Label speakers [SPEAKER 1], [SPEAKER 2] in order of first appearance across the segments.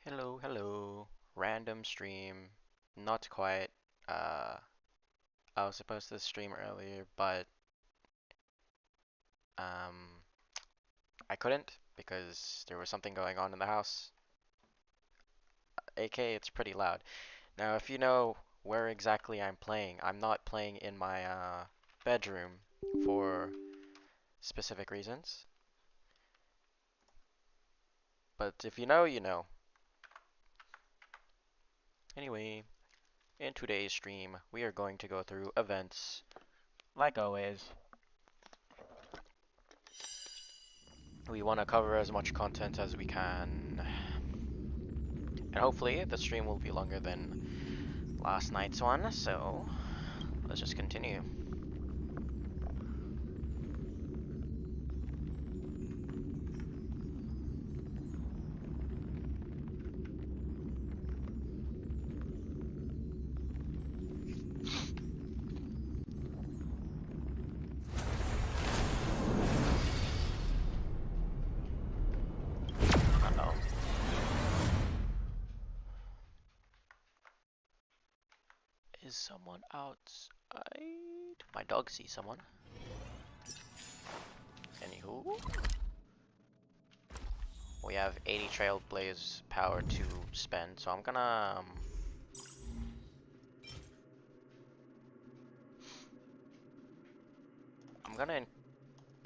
[SPEAKER 1] Hello, hello. Random stream. Not quite. Uh, I was supposed to stream earlier, but um, I couldn't because there was something going on in the house. AK, it's pretty loud. Now, if you know where exactly I'm playing, I'm not playing in my bedroom for specific reasons. But if you know, you know. Anyway, in today's stream, we are going to go through events, like always. We want to cover as much content as we can. And hopefully the stream will be longer than last night's one, so let's just continue. Uh-oh. Is someone outside? My dog sees someone. Anywho. We have 80 Trailblaze power to spend, so I'm gonna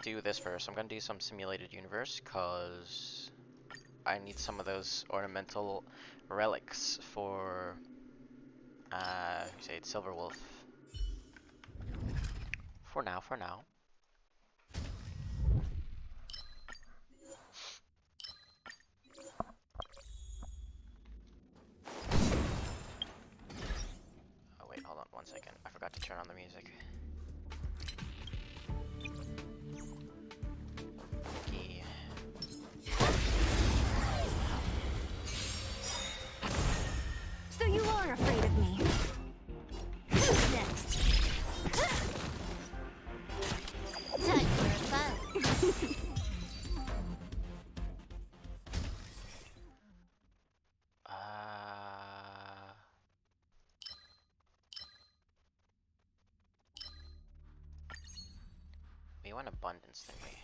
[SPEAKER 1] do this first. I'm gonna do some simulated universe, cause I need some of those ornamental relics for say it's Silver Wolf. For now. Oh wait, hold on 1 second. I forgot to turn on the music. Okay.
[SPEAKER 2] So you are afraid of me. Who's next? Time for a fun.
[SPEAKER 1] We want abundance, didn't we?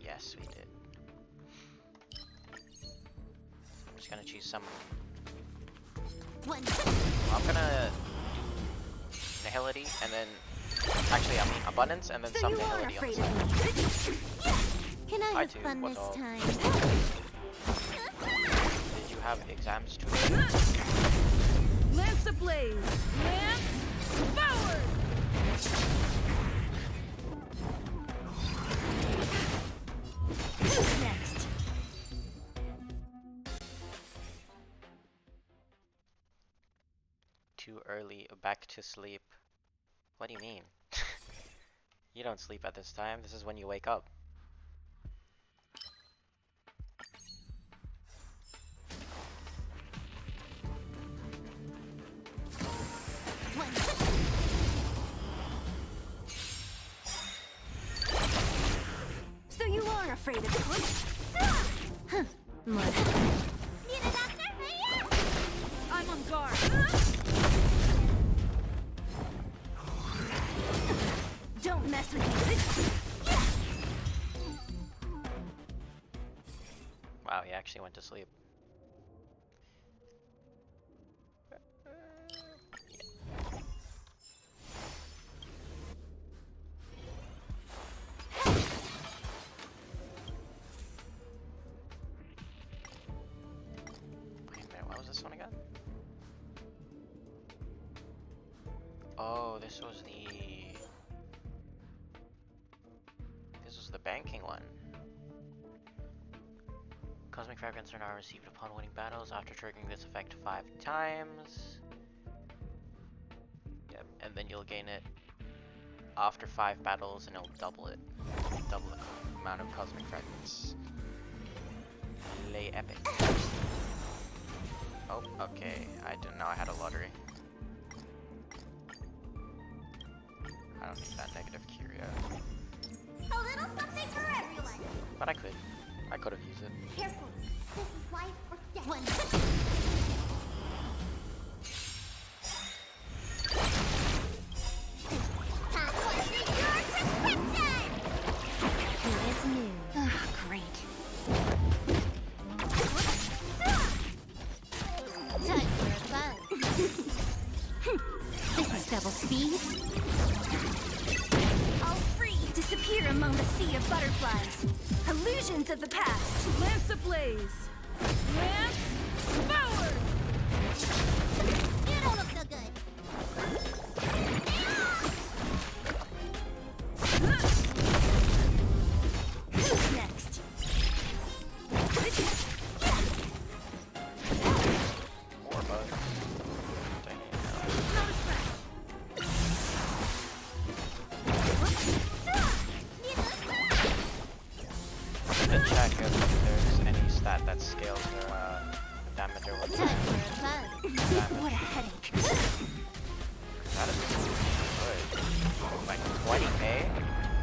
[SPEAKER 1] Yes, we did. I'm just gonna choose some.
[SPEAKER 2] One.
[SPEAKER 1] I'm gonna do nihility and then. Actually, I mean abundance and then
[SPEAKER 2] So
[SPEAKER 1] some
[SPEAKER 2] you are
[SPEAKER 1] nihility on the
[SPEAKER 2] afraid
[SPEAKER 1] side.
[SPEAKER 2] of me. Can I
[SPEAKER 1] I
[SPEAKER 2] have
[SPEAKER 1] too,
[SPEAKER 2] fun
[SPEAKER 1] what's
[SPEAKER 2] this
[SPEAKER 1] all?
[SPEAKER 2] time?
[SPEAKER 1] Did you have exams today?
[SPEAKER 3] Lance ablaze! Lance forward!
[SPEAKER 2] Who's next?
[SPEAKER 1] Too early, back to sleep. What do you mean? You don't sleep at this time. This is when you wake up.
[SPEAKER 2] One. So you are afraid of me? Huh. Mud. Need a doctor?
[SPEAKER 3] I'm on guard.
[SPEAKER 2] Don't mess with me.
[SPEAKER 1] Wow, he actually went to sleep. Wait a minute, what was this one again? Oh, this was the banking one. Cosmic fragments are now received upon winning battles after triggering this effect 5 times. Yep, and then you'll gain it after 5 battles and it'll double it. Double the amount of cosmic fragments. Lay epic. Oh, okay. I didn't know I had a lottery. I don't need that negative curio.
[SPEAKER 2] A little something for everyone.
[SPEAKER 1] But I could. could have used it.
[SPEAKER 2] Careful. This is life or death. One. Time to see your prescription! Who is new? Ah, great. Time for a buzz. This is double speed. All free. Disappear among the sea of butterflies. Illusions of the past.
[SPEAKER 3] Lance ablaze. Lance forward.
[SPEAKER 2] You don't look so good. Who's next?
[SPEAKER 1] More bugs. Dang it.
[SPEAKER 3] Not a scratch.
[SPEAKER 1] To check if there's any stat that scales their damage or
[SPEAKER 2] Time for a buzz. What a headache.
[SPEAKER 1] That is good. Like 20k?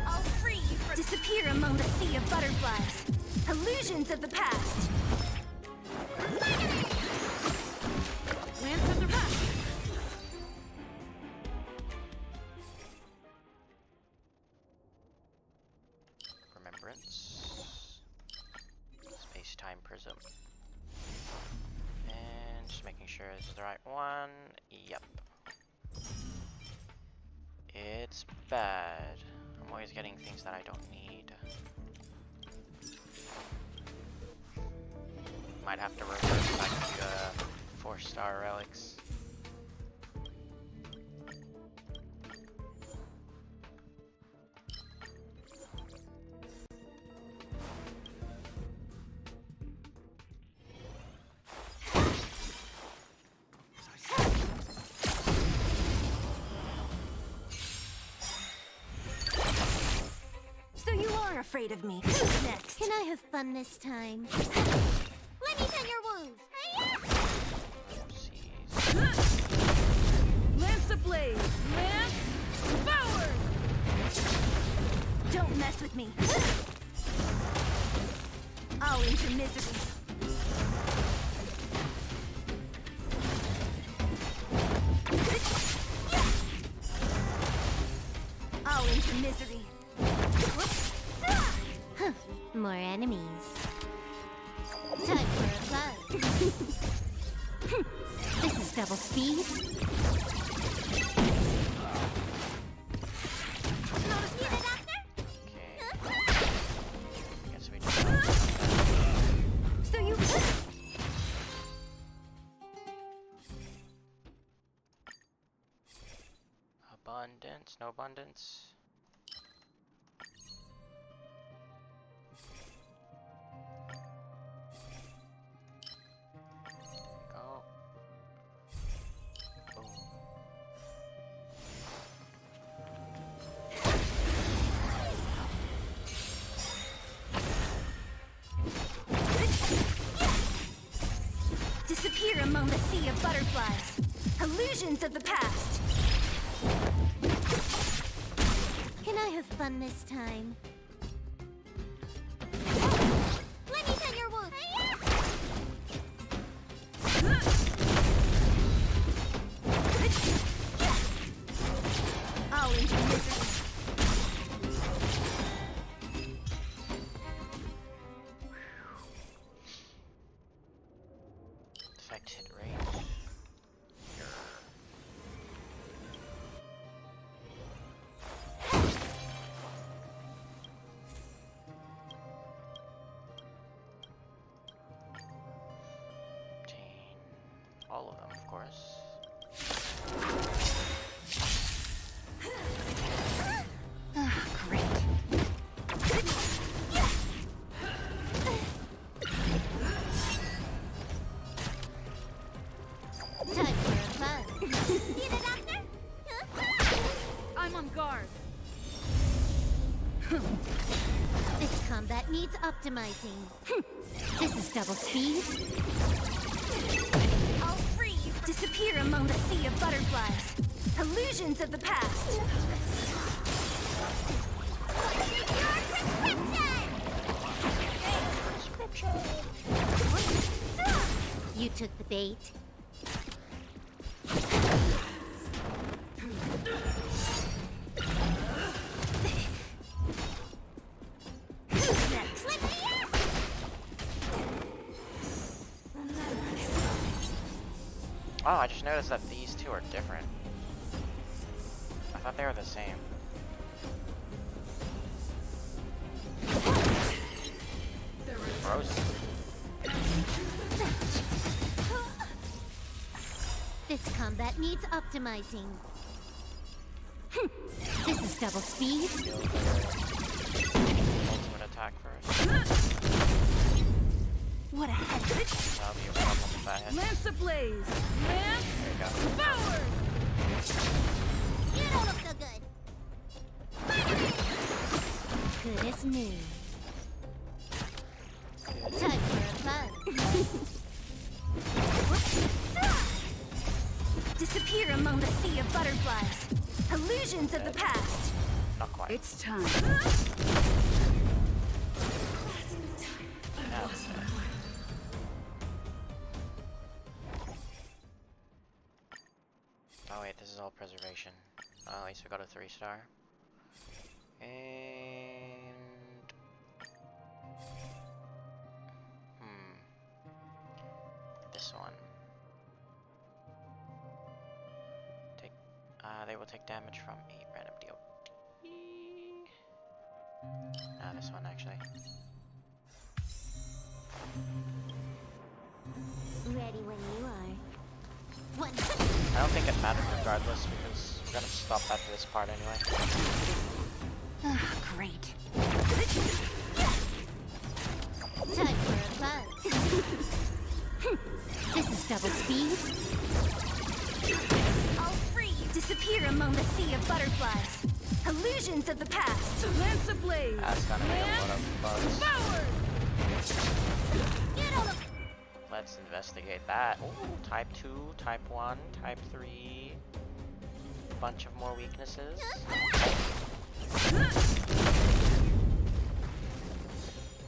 [SPEAKER 2] All free. Disappear among the sea of butterflies. Illusions of the past.
[SPEAKER 3] Lance of the rest.
[SPEAKER 1] Remembrance. Space-time prism. And just making sure this is the right one. Yep. It's bad. I'm always getting things that I don't need. Might have to revert back to 4-star relics.
[SPEAKER 2] So you are afraid of me. Who's next? Can I have fun this time? Let me tend your wounds.
[SPEAKER 1] Oopsies.
[SPEAKER 3] Lance ablaze. Lance forward.
[SPEAKER 2] Don't mess with me. I'll into misery. I'll into misery. Huh. More enemies. Time for a buzz. This is double speed. Need a doctor?
[SPEAKER 1] Okay. Guess we just
[SPEAKER 2] So you...
[SPEAKER 1] abundance, no abundance. Go. Boom.
[SPEAKER 2] Disappear among the sea of butterflies. Illusions of the past. Can I have fun this time? Let me tend your wounds. I'll into misery.
[SPEAKER 1] Effect hit range. Obtain all of them, of course.
[SPEAKER 2] Ah, great. Time for a buzz. Need a doctor?
[SPEAKER 3] I'm on guard.
[SPEAKER 2] This combat needs optimizing. This is double speed. All free. Disappear among the sea of butterflies. Illusions of the past. Your prescription! took the bait. Who's next? Let me up!
[SPEAKER 1] Oh, I just noticed that these two are different. I thought they were the same. Gross.
[SPEAKER 2] This combat needs optimizing. This is double speed.
[SPEAKER 1] Ultimate attack first.
[SPEAKER 2] What a head.
[SPEAKER 1] That'll be a problem with that head.
[SPEAKER 3] Lance ablaze! Lance
[SPEAKER 1] There you go.
[SPEAKER 3] forward!
[SPEAKER 2] You don't look so good. Good as new. Time for a buzz. Disappear among the sea of butterflies. Illusions of the past.
[SPEAKER 1] Not quite.
[SPEAKER 3] It's time.
[SPEAKER 1] Now it's dead. Oh wait, this is all preservation. At least we got a 3-star. And this one. They will take damage from a random deal. This one actually.
[SPEAKER 2] Ready when you are. One.
[SPEAKER 1] I don't think it matters regardless because we're gonna stop after this part anyway.
[SPEAKER 2] Great. Time for a buzz. This is double speed. All free. Disappear among the sea of butterflies. Illusions of the past.
[SPEAKER 3] Lance ablaze!
[SPEAKER 1] That's gonna be a lot of bugs.
[SPEAKER 3] Forward!
[SPEAKER 2] You don't look.
[SPEAKER 1] Let's investigate that. Ooh, type 2, type 1, type 3. Bunch of more weaknesses.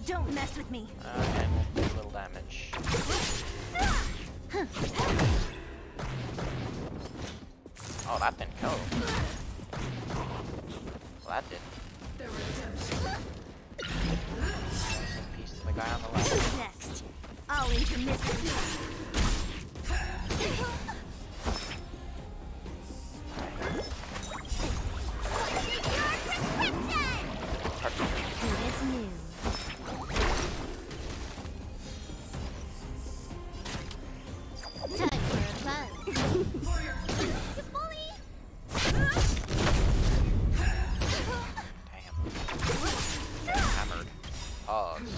[SPEAKER 2] Don't mess with me.
[SPEAKER 1] And we'll do a little damage. Oh, that didn't kill. Well, that did. Piece to the guy on the left.
[SPEAKER 2] Who's next? I'll intermittently. Good as new. Time for a buzz. Bully!
[SPEAKER 1] Damn. Hammered. Hogs.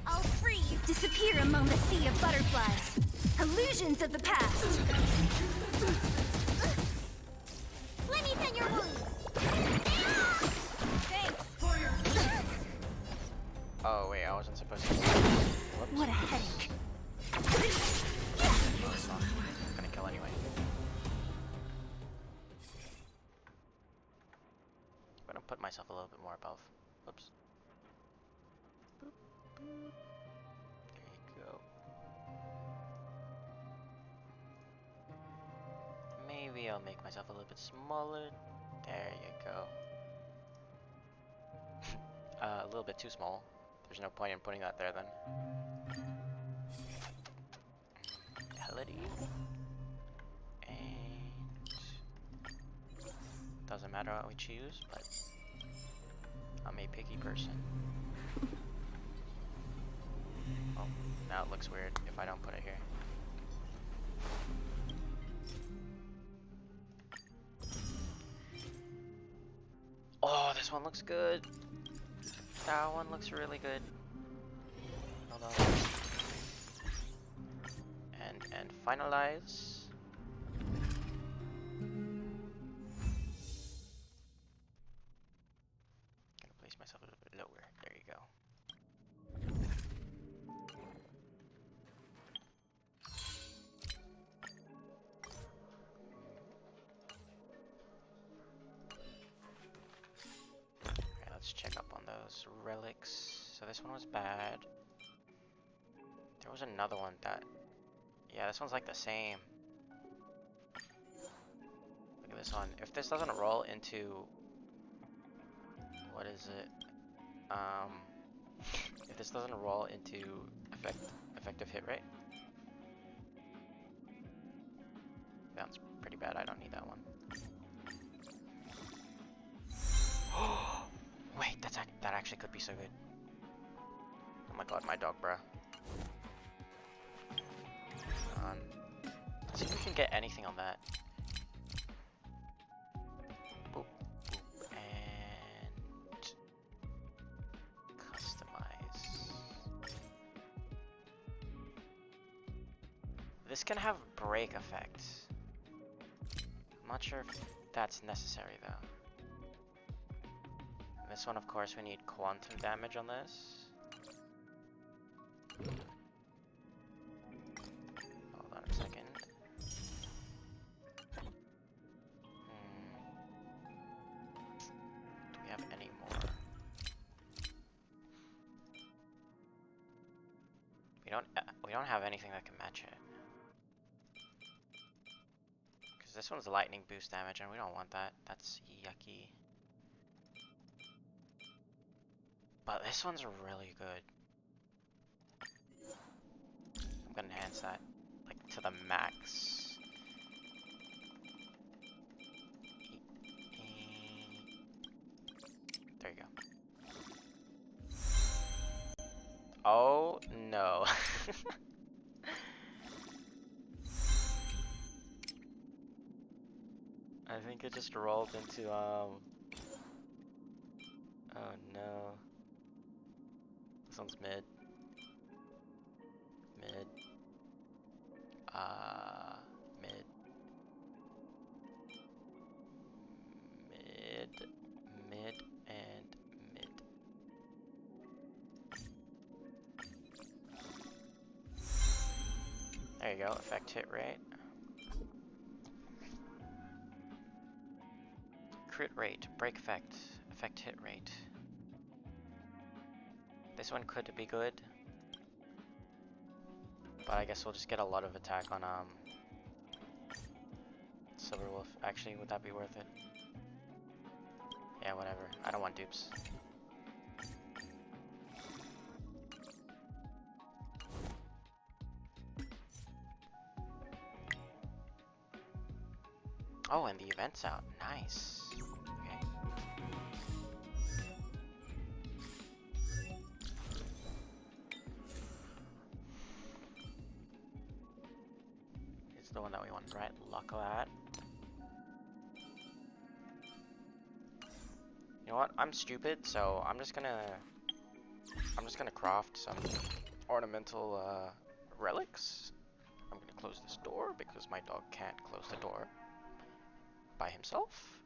[SPEAKER 2] All free. Disappear among the sea of butterflies. Illusions of the past. Let me pin your wound. Thanks.
[SPEAKER 1] Oh, wait, I wasn't supposed to. Whoops.
[SPEAKER 2] What a headache.
[SPEAKER 1] Gonna kill anyway. I'm gonna put myself a little bit more above. Whoops. Boop, boop. There you go. Maybe I'll make myself a little bit smaller. There you go. A little bit too small. There's no point in putting that there then. Melody. And doesn't matter what we choose, but I'm a picky person. Oh, now it looks weird if I don't put it here. Oh, this one looks good. That one looks really good. Hold on. And finalize. Gonna place myself a little bit lower. There you go. Let's check up on those relics. So this one was bad. There was another one that... Yeah, this one's like the same. Look at this one. If this doesn't roll into... What is it? If this doesn't roll into effective hit rate. Sounds pretty bad. I don't need that one. Wait, that actually could be so good. Oh my god, my dog, bruh. Let's see if we can get anything on that. Boop, boop, and customize. This can have break effect. I'm not sure if that's necessary though. This one, of course, we need quantum damage on this. Hold on a second. Do we have any more? We don't have anything that can match it. Because this one's lightning boost damage, and we don't want that. That's yucky. But this one's really good. I'm gonna enhance that, like, to the max. There you go. Oh, no. I think it just rolled into, oh no. This one's mid. Mid. Mid. Mid. Mid. And mid. There you go, effect hit rate. Crit rate, break effect, effect hit rate. This one could be good. But I guess we'll just get a lot of attack on Silverwolf. Actually, would that be worth it? Yeah, whatever. I don't want dupes. Oh, and the event's out. Nice. Okay. It's the one that we want, right? Lock that. You know what? I'm stupid, so I'm just gonna craft some ornamental relics. I'm gonna close this door because my dog can't close the door by himself.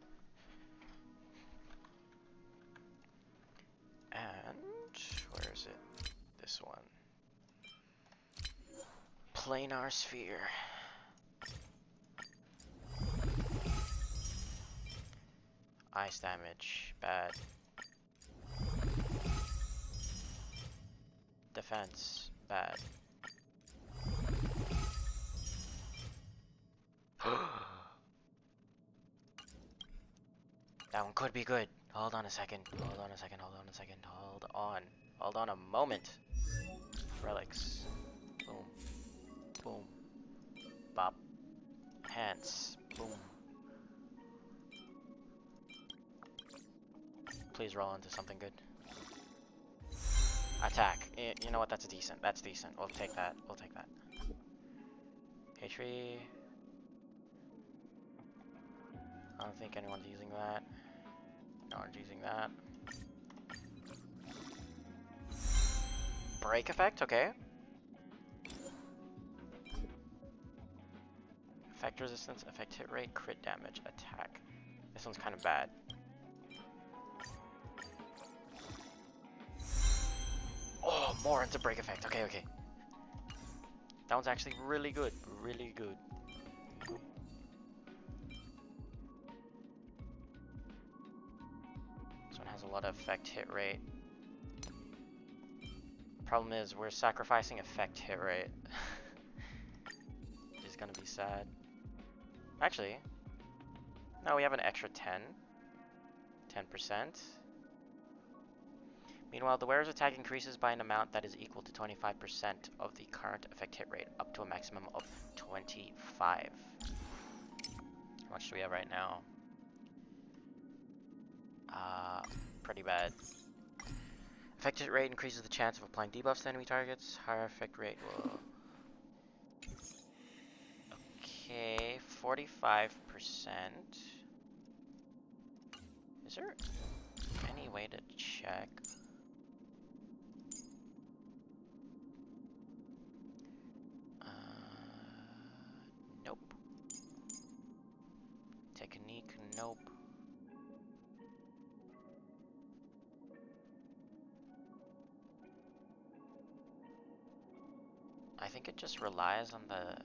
[SPEAKER 1] And where is it? This one. Planar sphere. Ice damage, bad. Defense, bad. That one could be good. Hold on a second. Hold on a second. Hold on a second. Hold on. Hold on a moment. Relics. Boom. Boom. Bop. Hands. Boom. Please roll into something good. Attack. You know what? That's decent. That's decent. We'll take that. We'll take that. H3. I don't think anyone's using that. No one's using that. Break effect, okay. Effect resistance, effect hit rate, crit damage, attack. This one's kind of bad. Oh, more into break effect. Okay, okay. That one's actually really good. Really good. This one has a lot of effect hit rate. Problem is, we're sacrificing effect hit rate. Which is gonna be sad. Actually, no, we have an extra 10%. Meanwhile, the wearer's attack increases by an amount that is equal to 25% of the current effect hit rate, up to a maximum of 25. How much do we have right now? Pretty bad. Effect hit rate increases the chance of applying debuffs to enemy targets. Higher effect rate will... Okay, 45%. Is there any way to check? Nope. Technique, nope. I think it just relies on the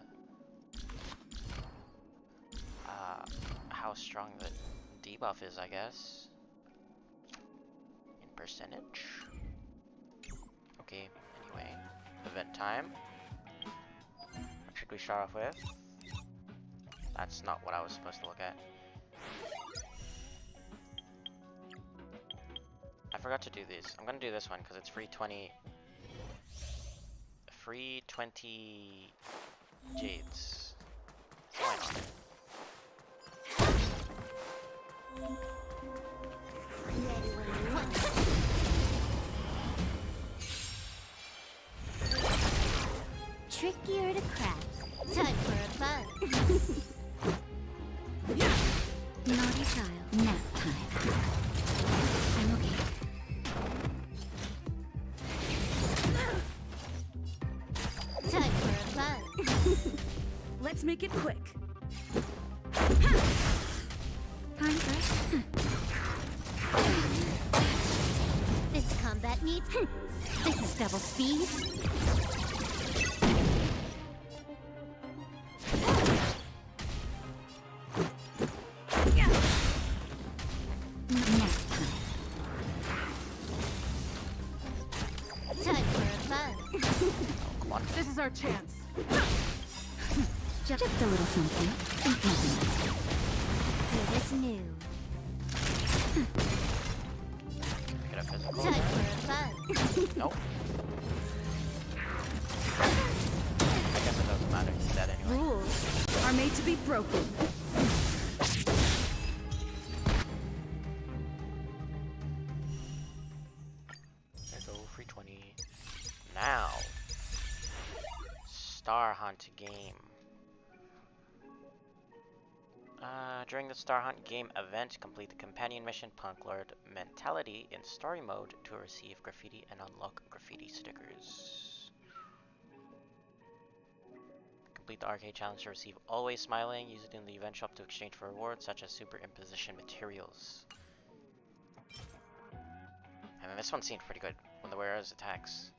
[SPEAKER 1] how strong the debuff is, I guess. In percentage. Okay, anyway. Event time. What should we start off with? That's not what I was supposed to look at. I forgot to do these. I'm gonna do this one because it's free 20 jades. So why not?
[SPEAKER 2] Trickier to crack. Time for a fun. Naughty child. Nap time. I'm okay. Time for a fun.
[SPEAKER 3] Let's make it quick.
[SPEAKER 2] Time for this combat needs. This is double speed.
[SPEAKER 3] This is our chance.
[SPEAKER 2] Just a little something. Think nothing. Good as new.
[SPEAKER 1] Get a physical.
[SPEAKER 2] Time for fun.
[SPEAKER 1] Nope. I guess it doesn't matter. He's dead anyway.
[SPEAKER 3] Rules are made to be broken.
[SPEAKER 1] There's go free 20. Now. Star Hunt game. During the Star Hunt game event, complete the companion mission Punk Lord Mentality in story mode to receive graffiti and unlock graffiti stickers. Complete the arcade challenge to receive Always Smiling. Use it in the event shop to exchange for rewards such as superimposition materials. And then this one seemed pretty good. When the wearer's attacks,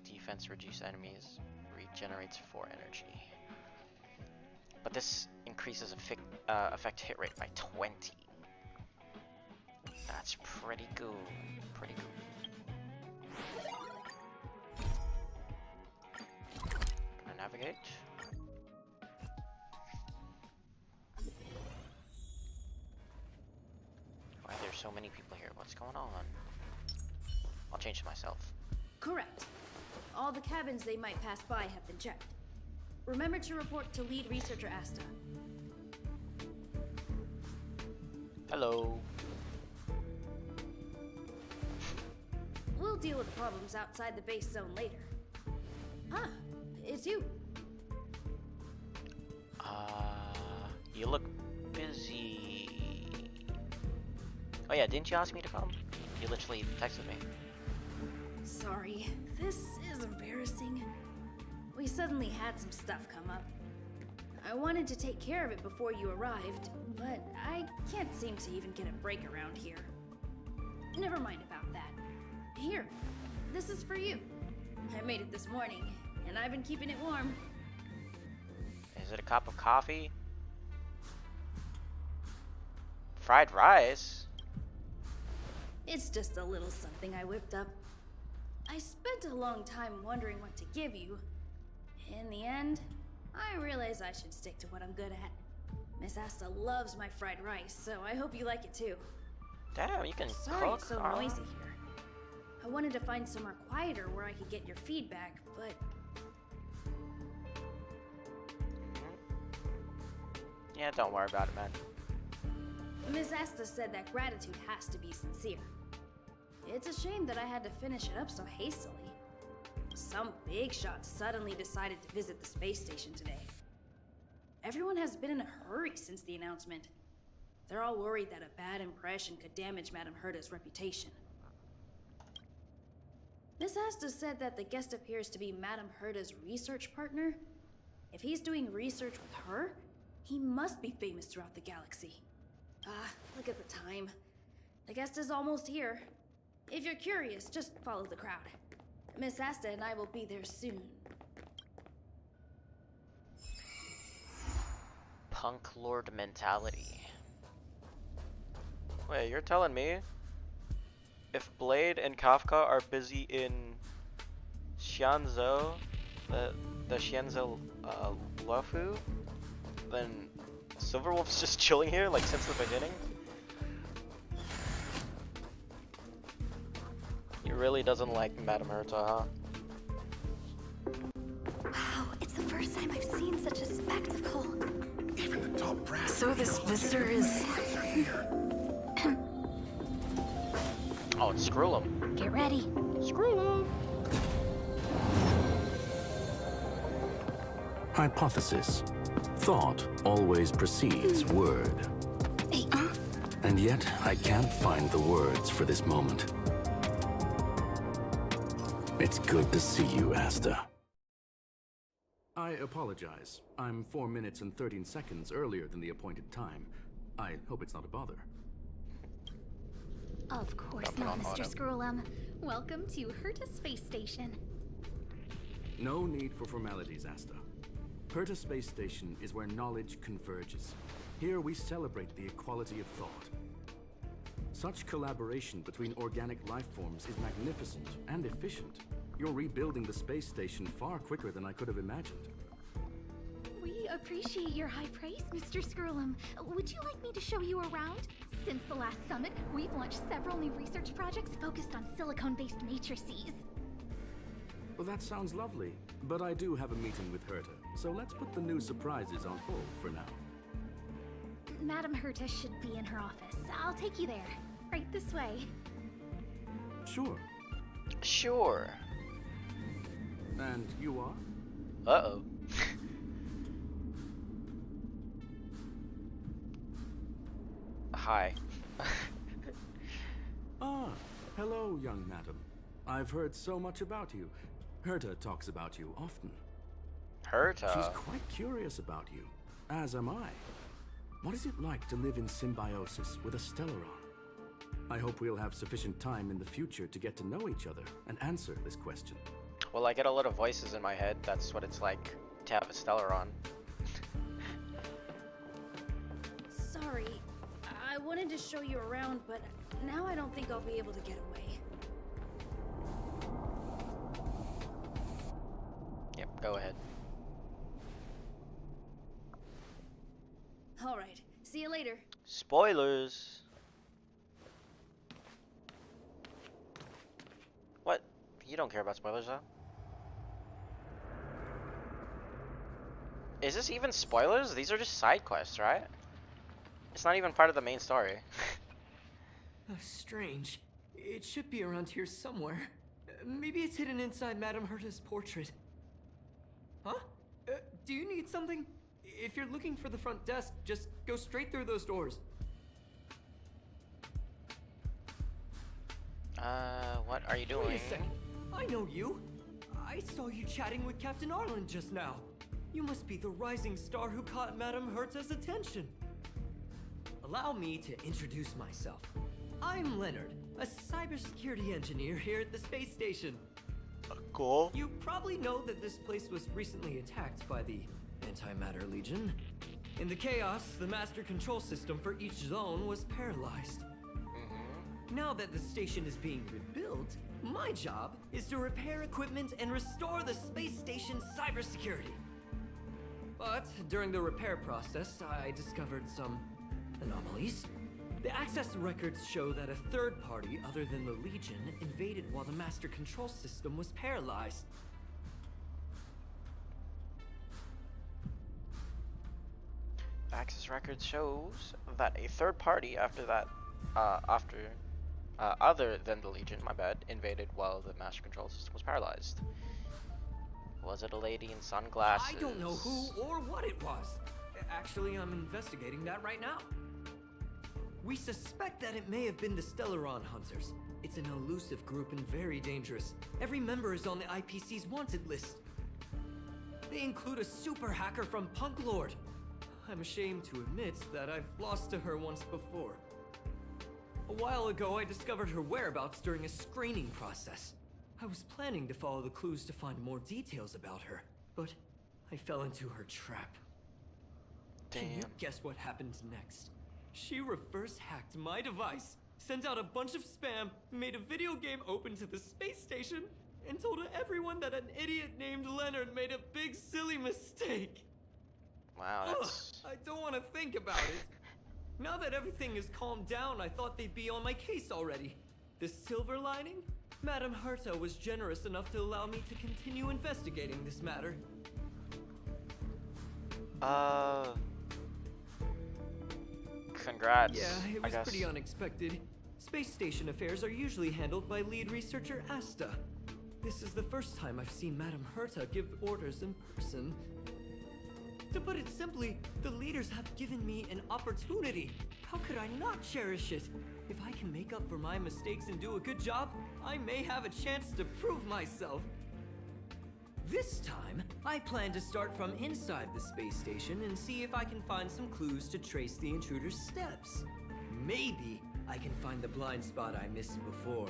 [SPEAKER 1] defense reduce enemies, regenerates 4 energy. But this increases effect hit rate by 20. That's pretty good. Pretty good. Gonna navigate. Why there's so many people here? What's going on? I'll change to myself.
[SPEAKER 4] Correct. All the cabins they might pass by have been checked. Remember to report to lead researcher Asta.
[SPEAKER 1] Hello.
[SPEAKER 4] We'll deal with problems outside the base zone later. Huh, it's you.
[SPEAKER 1] You look busy. Oh yeah, didn't you ask me to come? You literally texted me.
[SPEAKER 4] Sorry, this is embarrassing. We suddenly had some stuff come up. I wanted to take care of it before you arrived, but I can't seem to even get a break around here. Never mind about that. Here, this is for you. I made it this morning, and I've been keeping it warm.
[SPEAKER 1] Is it a cup of coffee? Fried rice?
[SPEAKER 4] It's just a little something I whipped up. I spent a long time wondering what to give you. In the end, I realized I should stick to what I'm good at. Miss Asta loves my fried rice, so I hope you like it too.
[SPEAKER 1] Damn, you can
[SPEAKER 4] Sorry
[SPEAKER 1] cook.
[SPEAKER 4] it's so noisy here. I wanted to find somewhere quieter where I could get your feedback, but...
[SPEAKER 1] Yeah, don't worry about it, man.
[SPEAKER 4] Miss Asta said that gratitude has to be sincere. It's a shame that I had to finish it up so hastily. Some big shot suddenly decided to visit the space station today. Everyone has been in a hurry since the announcement. They're all worried that a bad impression could damage Madame Herta's reputation. Miss Asta said that the guest appears to be Madame Herta's research partner. If he's doing research with her, he must be famous throughout the galaxy. Look at the time. The guest is almost here. If you're curious, just follow the crowd. Miss Asta and I will be there soon.
[SPEAKER 1] Punk lord mentality. Wait, you're telling me if Blade and Kafka are busy in Xianzhou, the Xianzhou Luofu, then Silverwolf's just chilling here like since the beginning? He really doesn't like Madame Herta, huh?
[SPEAKER 2] Wow, it's the first time I've seen such a spectacle.
[SPEAKER 5] Even the top brass.
[SPEAKER 2] So this visitor is...
[SPEAKER 1] Oh, it's Skrullum.
[SPEAKER 2] Get ready.
[SPEAKER 1] Skrullum!
[SPEAKER 6] Hypothesis. Thought always precedes word. And yet, I can't find the words for this moment. It's good to see you, Asta. I apologize. I'm 4 minutes and 13 seconds earlier than the appointed time. I hope it's not a bother.
[SPEAKER 2] Of course
[SPEAKER 1] Nothing
[SPEAKER 2] not,
[SPEAKER 1] on
[SPEAKER 2] Mr.
[SPEAKER 1] auto.
[SPEAKER 2] Skrullum. Welcome to Herta Space Station.
[SPEAKER 6] No need for formalities, Asta. Herta Space Station is where knowledge converges. Here we celebrate the equality of thought. Such collaboration between organic life forms is magnificent and efficient. You're rebuilding the space station far quicker than I could have imagined.
[SPEAKER 7] We appreciate your high praise, Mr. Skrullum. Would you like me to show you around? Since the last summit, we've launched several new research projects focused on silicone-based matrices.
[SPEAKER 6] Well, that sounds lovely, but I do have a meeting with Herta, so let's put the new surprises on hold for now.
[SPEAKER 7] Madame Herta should be in her office. I'll take you there. Right this way.
[SPEAKER 6] Sure.
[SPEAKER 1] Sure.
[SPEAKER 6] And you are?
[SPEAKER 1] Uh-oh. Hi.
[SPEAKER 6] Ah, hello, young madam. I've heard so much about you. Herta talks about you often.
[SPEAKER 1] Herta?
[SPEAKER 6] She's quite curious about you, as am I. What is it like to live in symbiosis with a Stellaron? I hope we'll have sufficient time in the future to get to know each other and answer this question.
[SPEAKER 1] Well, I get a lot of voices in my head. That's what it's like to have a Stellaron.
[SPEAKER 4] Sorry. I wanted to show you around, but now I don't think I'll be able to get away.
[SPEAKER 1] Yep, go ahead.
[SPEAKER 4] Alright, see you later.
[SPEAKER 1] Spoilers! What? You don't care about spoilers, huh? Is this even spoilers? These are just side quests, right? It's not even part of the main story.
[SPEAKER 8] Oh, strange. It should be around here somewhere. Maybe it's hidden inside Madame Herta's portrait. Huh? Do you need something? If you're looking for the front desk, just go straight through those doors.
[SPEAKER 1] What are you doing?
[SPEAKER 8] Wait a second. I know you. I saw you chatting with Captain Arlen just now. You must be the rising star who caught Madame Herta's attention. Allow me to introduce myself. I'm Leonard, a cybersecurity engineer here at the space station.
[SPEAKER 1] Cool.
[SPEAKER 8] You probably know that this place was recently attacked by the Antimatter Legion. In the chaos, the master control system for each zone was paralyzed. Now that the station is being rebuilt, my job is to repair equipment and restore the space station's cybersecurity. But during the repair process, I discovered some anomalies. The access records show that a third party other than the Legion invaded while the master control system was paralyzed.
[SPEAKER 1] Access records shows that a third party other than the Legion, my bad, invaded while the master control system was paralyzed. Was it a lady in sunglasses?
[SPEAKER 8] I don't know who or what it was. Actually, I'm investigating that right now. We suspect that it may have been the Stellaron Hunters. It's an elusive group and very dangerous. Every member is on the IPC's wanted list. They include a super hacker from Punk Lord. I'm ashamed to admit that I've lost to her once before. A while ago, I discovered her whereabouts during a screening process. I was planning to follow the clues to find more details about her, but I fell into her trap.
[SPEAKER 1] Damn.
[SPEAKER 8] Can you guess what happened next? She reverse hacked my device, sent out a bunch of spam, made a video game open to the space station, and told everyone that an idiot named Leonard made a big silly mistake.
[SPEAKER 1] Wow, that's...
[SPEAKER 8] I don't want to think about it. Now that everything is calmed down, I thought they'd be on my case already. The silver lining? Madame Herta was generous enough to allow me to continue investigating this matter.
[SPEAKER 1] Congrats.
[SPEAKER 8] Yeah, it was pretty unexpected. Space station affairs are usually handled by lead researcher Asta. This is the first time I've seen Madame Herta give orders in person. To put it simply, the leaders have given me an opportunity. How could I not cherish it? If I can make up for my mistakes and do a good job, I may have a chance to prove myself. This time, I plan to start from inside the space station and see if I can find some clues to trace the intruder's steps. Maybe I can find the blind spot I missed before.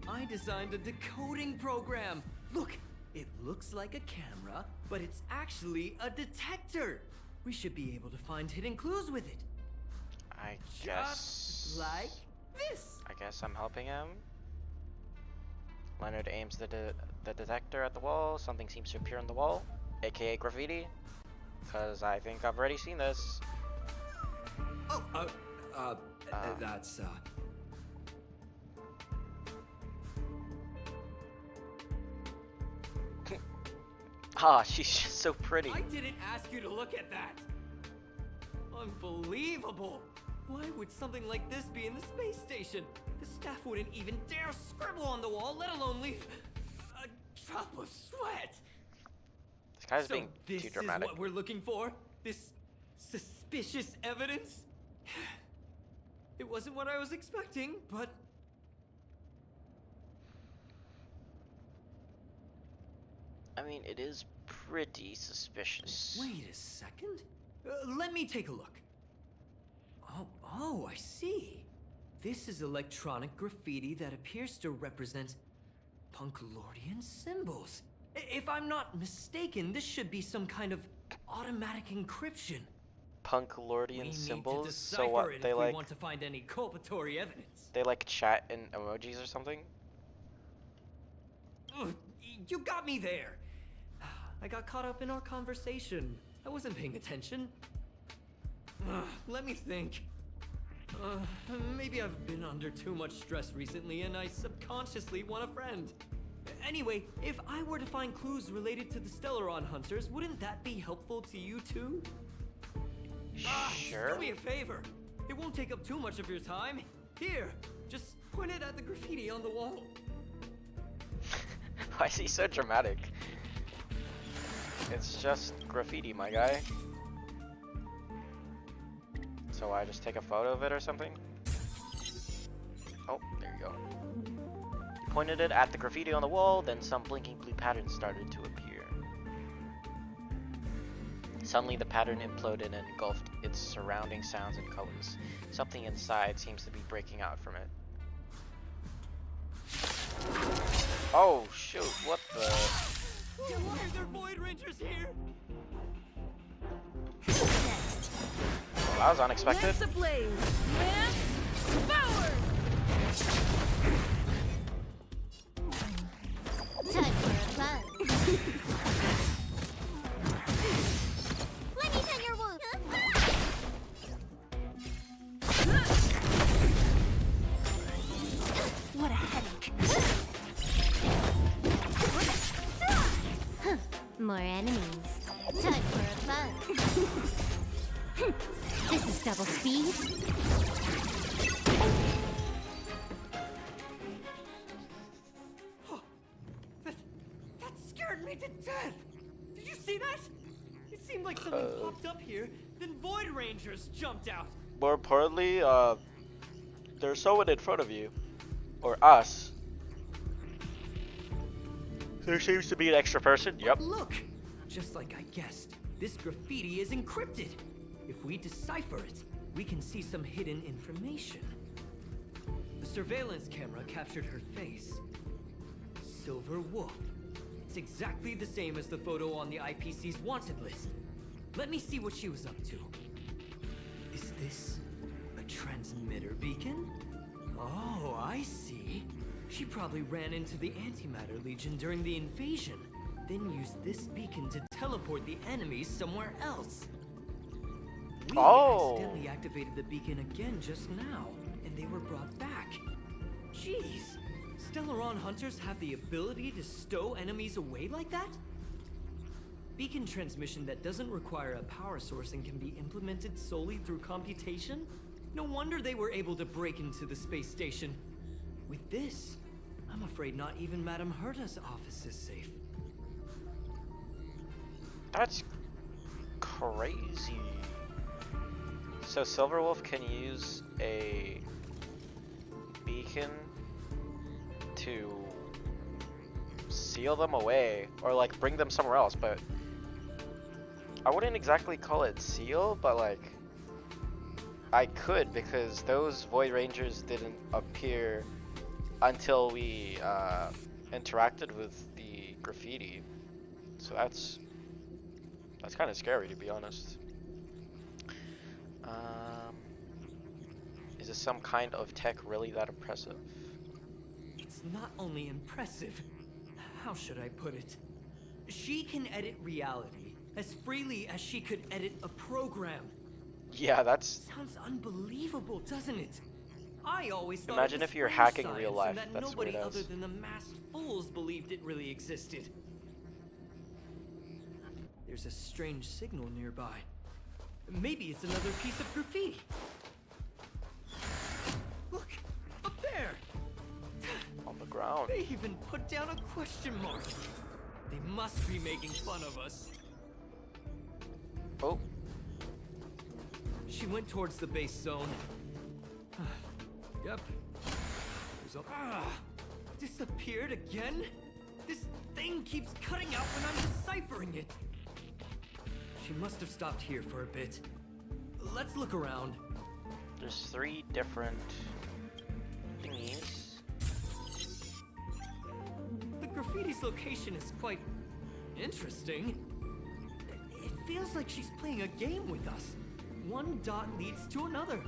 [SPEAKER 8] I designed a decoding program. Look, it looks like a camera, but it's actually a detector. We should be able to find hidden clues with it.
[SPEAKER 1] I guess...
[SPEAKER 8] Just like this.
[SPEAKER 1] I guess I'm helping him. Leonard aims the detector at the wall. Something seems to appear on the wall, aka graffiti. Because I think I've already seen this.
[SPEAKER 8] That's,
[SPEAKER 1] Ah, she's just so pretty.
[SPEAKER 8] I didn't ask you to look at that. Unbelievable. Why would something like this be in the space station? The staff wouldn't even dare scribble on the wall, let alone leave a drop of sweat.
[SPEAKER 1] This guy's
[SPEAKER 8] So
[SPEAKER 1] being too
[SPEAKER 8] this
[SPEAKER 1] dramatic.
[SPEAKER 8] is what we're looking for? This suspicious evidence? It wasn't what I was expecting, but...
[SPEAKER 1] I mean, it is pretty suspicious.
[SPEAKER 8] Wait a second. Let me take a look. Oh, I see. This is electronic graffiti that appears to represent Punklordian symbols. If I'm not mistaken, this should be some kind of automatic encryption.
[SPEAKER 1] Punklordian symbols?
[SPEAKER 8] To
[SPEAKER 1] So what?
[SPEAKER 8] it
[SPEAKER 1] They
[SPEAKER 8] if
[SPEAKER 1] like
[SPEAKER 8] we want to find any culpatory evidence.
[SPEAKER 1] they like chat in emojis or something?
[SPEAKER 8] Ugh, you got me there. I got caught up in our conversation. I wasn't paying attention. Let me think. Maybe I've been under too much stress recently and I subconsciously want a friend. Anyway, if I were to find clues related to the Stellaron Hunters, wouldn't that be helpful to you too?
[SPEAKER 1] Sure.
[SPEAKER 8] Just do me a favor. It won't take up too much of your time. Here, just point it at the graffiti on the wall.
[SPEAKER 1] Why is he so dramatic? It's just graffiti, my guy. So I just take a photo of it or something? Oh, there you go. He pointed it at the graffiti on the wall, then some blinking blue patterns started to appear. Suddenly the pattern imploded and engulfed its surrounding sounds and colors. Something inside seems to be breaking out from it. Oh shoot, what the...
[SPEAKER 8] Why are there Void Rangers here?
[SPEAKER 1] Well, that was unexpected.
[SPEAKER 3] Lance ablaze! Lance forward!
[SPEAKER 2] Time for a buzz. Let me tend your wound.
[SPEAKER 3] What a headache.
[SPEAKER 2] More enemies. Time for a buzz. This is double speed.
[SPEAKER 8] That scared me to death! Did you see that? It seemed like something popped up here, then Void Rangers jumped out.
[SPEAKER 1] More importantly, there's someone in front of you. Or us. There seems to be an extra person. Yep.
[SPEAKER 8] Look! Just like I guessed, this graffiti is encrypted. If we decipher it, we can see some hidden information. The surveillance camera captured her face. Silver Wolf. It's exactly the same as the photo on the IPC's wanted list. Let me see what she was up to. Is this a transmitter beacon? Oh, I see. She probably ran into the Antimatter Legion during the invasion, then used this beacon to teleport the enemies somewhere else. We accidentally activated the beacon again just now, and they were brought back. Jeez, Stellaron hunters have the ability to stow enemies away like that? Beacon transmission that doesn't require a power source and can be implemented solely through computation? No wonder they were able to break into the space station. With this, I'm afraid not even Madame Herta's office is safe.
[SPEAKER 1] That's crazy. So Silverwolf can use a beacon to seal them away or like bring them somewhere else, but I wouldn't exactly call it seal, but like I could, because those Void Rangers didn't appear until we interacted with the graffiti. So that's kind of scary, to be honest. Is this some kind of tech really that impressive?
[SPEAKER 8] It's not only impressive, how should I put it? She can edit reality as freely as she could edit a program.
[SPEAKER 1] Yeah, that's...
[SPEAKER 8] Sounds unbelievable, doesn't it? I always thought
[SPEAKER 1] Imagine
[SPEAKER 8] it was
[SPEAKER 1] if you're
[SPEAKER 8] brain
[SPEAKER 1] hacking
[SPEAKER 8] science
[SPEAKER 1] real
[SPEAKER 8] and
[SPEAKER 1] life.
[SPEAKER 8] that
[SPEAKER 1] That's what
[SPEAKER 8] nobody
[SPEAKER 1] it
[SPEAKER 8] other
[SPEAKER 1] is.
[SPEAKER 8] than the masked fools believed it really existed. There's a strange signal nearby. Maybe it's another piece of graffiti. Look, up there!
[SPEAKER 1] On the ground.
[SPEAKER 8] They even put down a question mark. They must be making fun of us.
[SPEAKER 1] Oh,
[SPEAKER 8] She went towards the base zone. Yep. There's a... disappeared again? This thing keeps cutting out when I'm deciphering it. She must have stopped here for a bit. Let's look around.
[SPEAKER 1] there's 3 different thingies.
[SPEAKER 8] The graffiti's location is quite interesting. It feels like she's playing a game with us. One dot leads to another.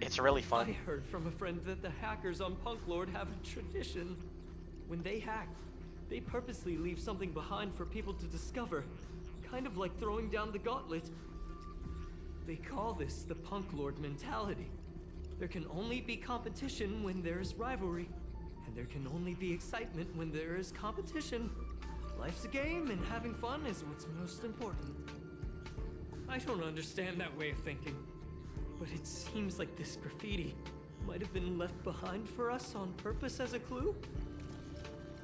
[SPEAKER 1] It's really
[SPEAKER 8] I
[SPEAKER 1] fun.
[SPEAKER 8] heard from a friend that the hackers on Punk Lord have a tradition. When they hack, they purposely leave something behind for people to discover. Kind of like throwing down the gauntlet. They call this the Punk Lord mentality. There can only be competition when there is rivalry. And there can only be excitement when there is competition. Life's a game and having fun is what's most important. I don't understand that way of thinking. But it seems like this graffiti might have been left behind for us on purpose as a clue.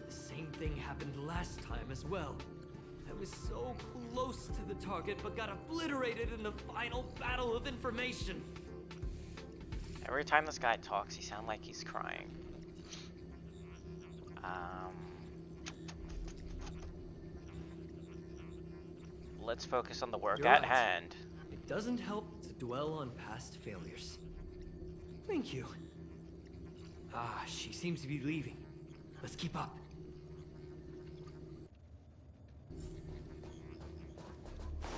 [SPEAKER 8] The same thing happened last time as well. I was so close to the target but got obliterated in the final battle of information.
[SPEAKER 1] Every time this guy talks, he sounds like he's crying. Let's focus on the work
[SPEAKER 8] You're
[SPEAKER 1] at
[SPEAKER 8] right.
[SPEAKER 1] hand.
[SPEAKER 8] It doesn't help to dwell on past failures. Thank you. Ah, she seems to be leaving. Let's keep up.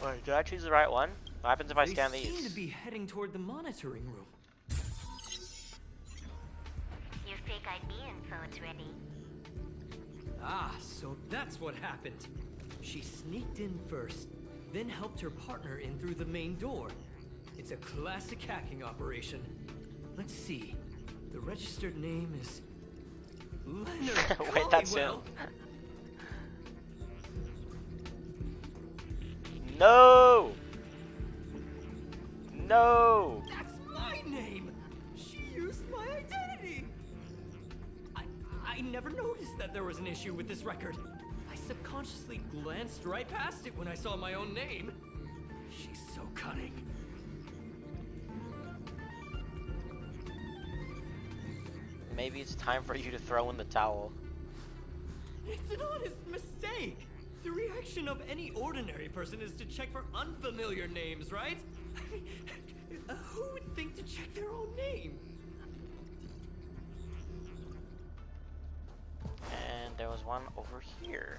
[SPEAKER 1] Wait, did I choose the right one? What happens if I
[SPEAKER 8] They
[SPEAKER 1] scan
[SPEAKER 8] seem to
[SPEAKER 1] these?
[SPEAKER 8] be heading toward the monitoring room.
[SPEAKER 2] ID info is ready.
[SPEAKER 8] Ah, so that's what happened. She sneaked in first, then helped her partner in through the main door. It's a classic hacking operation. Let's see. The registered name is Leonard
[SPEAKER 1] Wait, that's him.
[SPEAKER 8] Collywell.
[SPEAKER 1] No! No!
[SPEAKER 8] That's my name! She used my identity! I never noticed that there was an issue with this record. I subconsciously glanced right past it when I saw my own name. She's so cunning.
[SPEAKER 1] Maybe it's time for you to throw in the towel.
[SPEAKER 8] It's an honest mistake! The reaction of any ordinary person is to check for unfamiliar names, right? I mean, who would think to check their own name?
[SPEAKER 1] And there was one over here.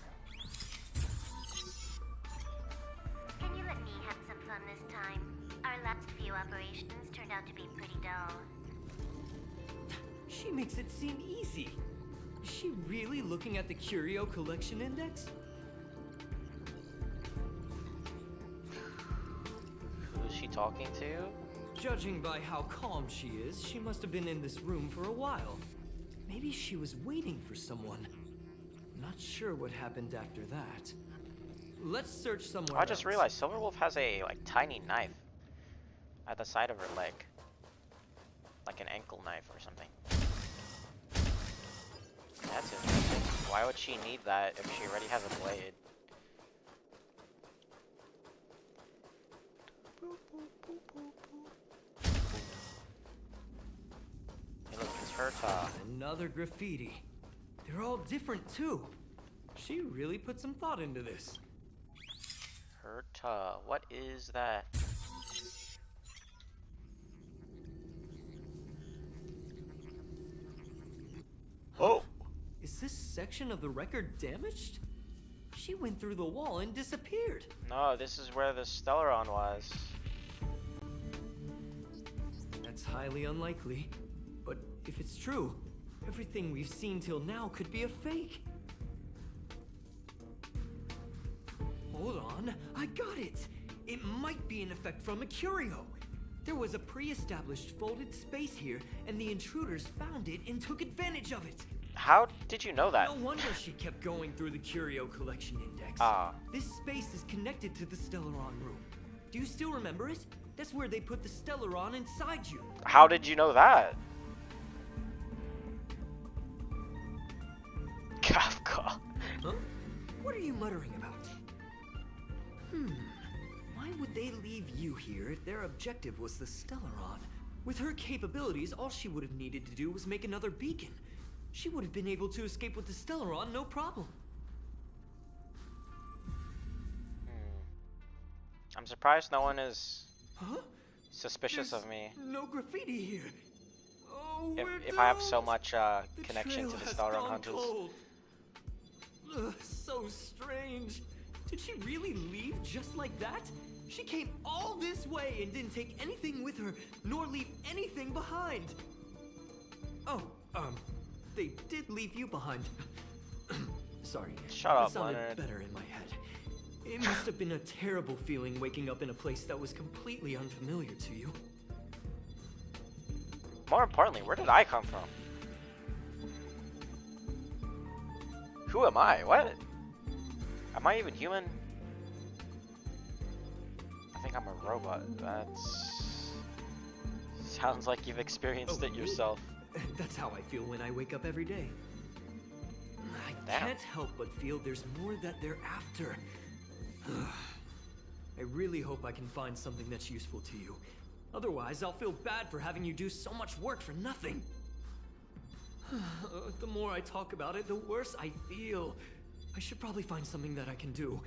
[SPEAKER 2] Can you let me have some fun this time? Our last few operations turned out to be pretty dull.
[SPEAKER 8] She makes it seem easy. Is she really looking at the Curio Collection Index?
[SPEAKER 1] Who's she talking to?
[SPEAKER 8] Judging by how calm she is, she must have been in this room for a while. Maybe she was waiting for someone. Not sure what happened after that. Let's search somewhere
[SPEAKER 1] I just
[SPEAKER 8] else.
[SPEAKER 1] realized Silverwolf has a tiny knife at the side of her leg. Like an ankle knife or something. That's interesting. Why would she need that if she already has a blade? Hey look, it's her top.
[SPEAKER 8] Another graffiti. They're all different too. She really put some thought into this.
[SPEAKER 1] Herta. What is that? Oh!
[SPEAKER 8] Is this section of the record damaged? She went through the wall and disappeared.
[SPEAKER 1] No, this is where the Stellaron was.
[SPEAKER 8] That's highly unlikely. But if it's true, everything we've seen till now could be a fake. Hold on, I got it! It might be an effect from a curio. There was a pre-established folded space here, and the intruders found it and took advantage of it.
[SPEAKER 1] How did you know that?
[SPEAKER 8] No wonder she kept going through the Curio Collection Index.
[SPEAKER 1] Ah.
[SPEAKER 8] This space is connected to the Stellaron room. Do you still remember it? That's where they put the Stellaron inside you.
[SPEAKER 1] How did you know that? Kafka.
[SPEAKER 8] Huh? What are you muttering about? Why would they leave you here if their objective was the Stellaron? With her capabilities, all she would have needed to do was make another beacon. She would have been able to escape with the Stellaron, no problem.
[SPEAKER 1] I'm surprised no one is
[SPEAKER 8] Huh?
[SPEAKER 1] suspicious
[SPEAKER 8] There's
[SPEAKER 1] of me
[SPEAKER 8] no graffiti here. Oh,
[SPEAKER 1] if I have so much connection to the Stellaron Hunters.
[SPEAKER 8] Ugh, so strange. Did she really leave just like that? She came all this way and didn't take anything with her, nor leave anything behind. Oh, they did leave you behind. Sorry.
[SPEAKER 1] Shut
[SPEAKER 8] that
[SPEAKER 1] up,
[SPEAKER 8] sounded
[SPEAKER 1] Leonard.
[SPEAKER 8] better in my head. It must have been a terrible feeling waking up in a place that was completely unfamiliar to you.
[SPEAKER 1] More importantly, where did I come from? Who am I? What? Am I even human? I think I'm a robot. That's... Sounds like you've experienced it yourself.
[SPEAKER 8] That's how I feel when I wake up every day. I
[SPEAKER 1] Damn.
[SPEAKER 8] can't help but feel there's more that they're after. I really hope I can find something that's useful to you. Otherwise, I'll feel bad for having you do so much work for nothing. The more I talk about it, the worse I feel. I should probably find something that I can do.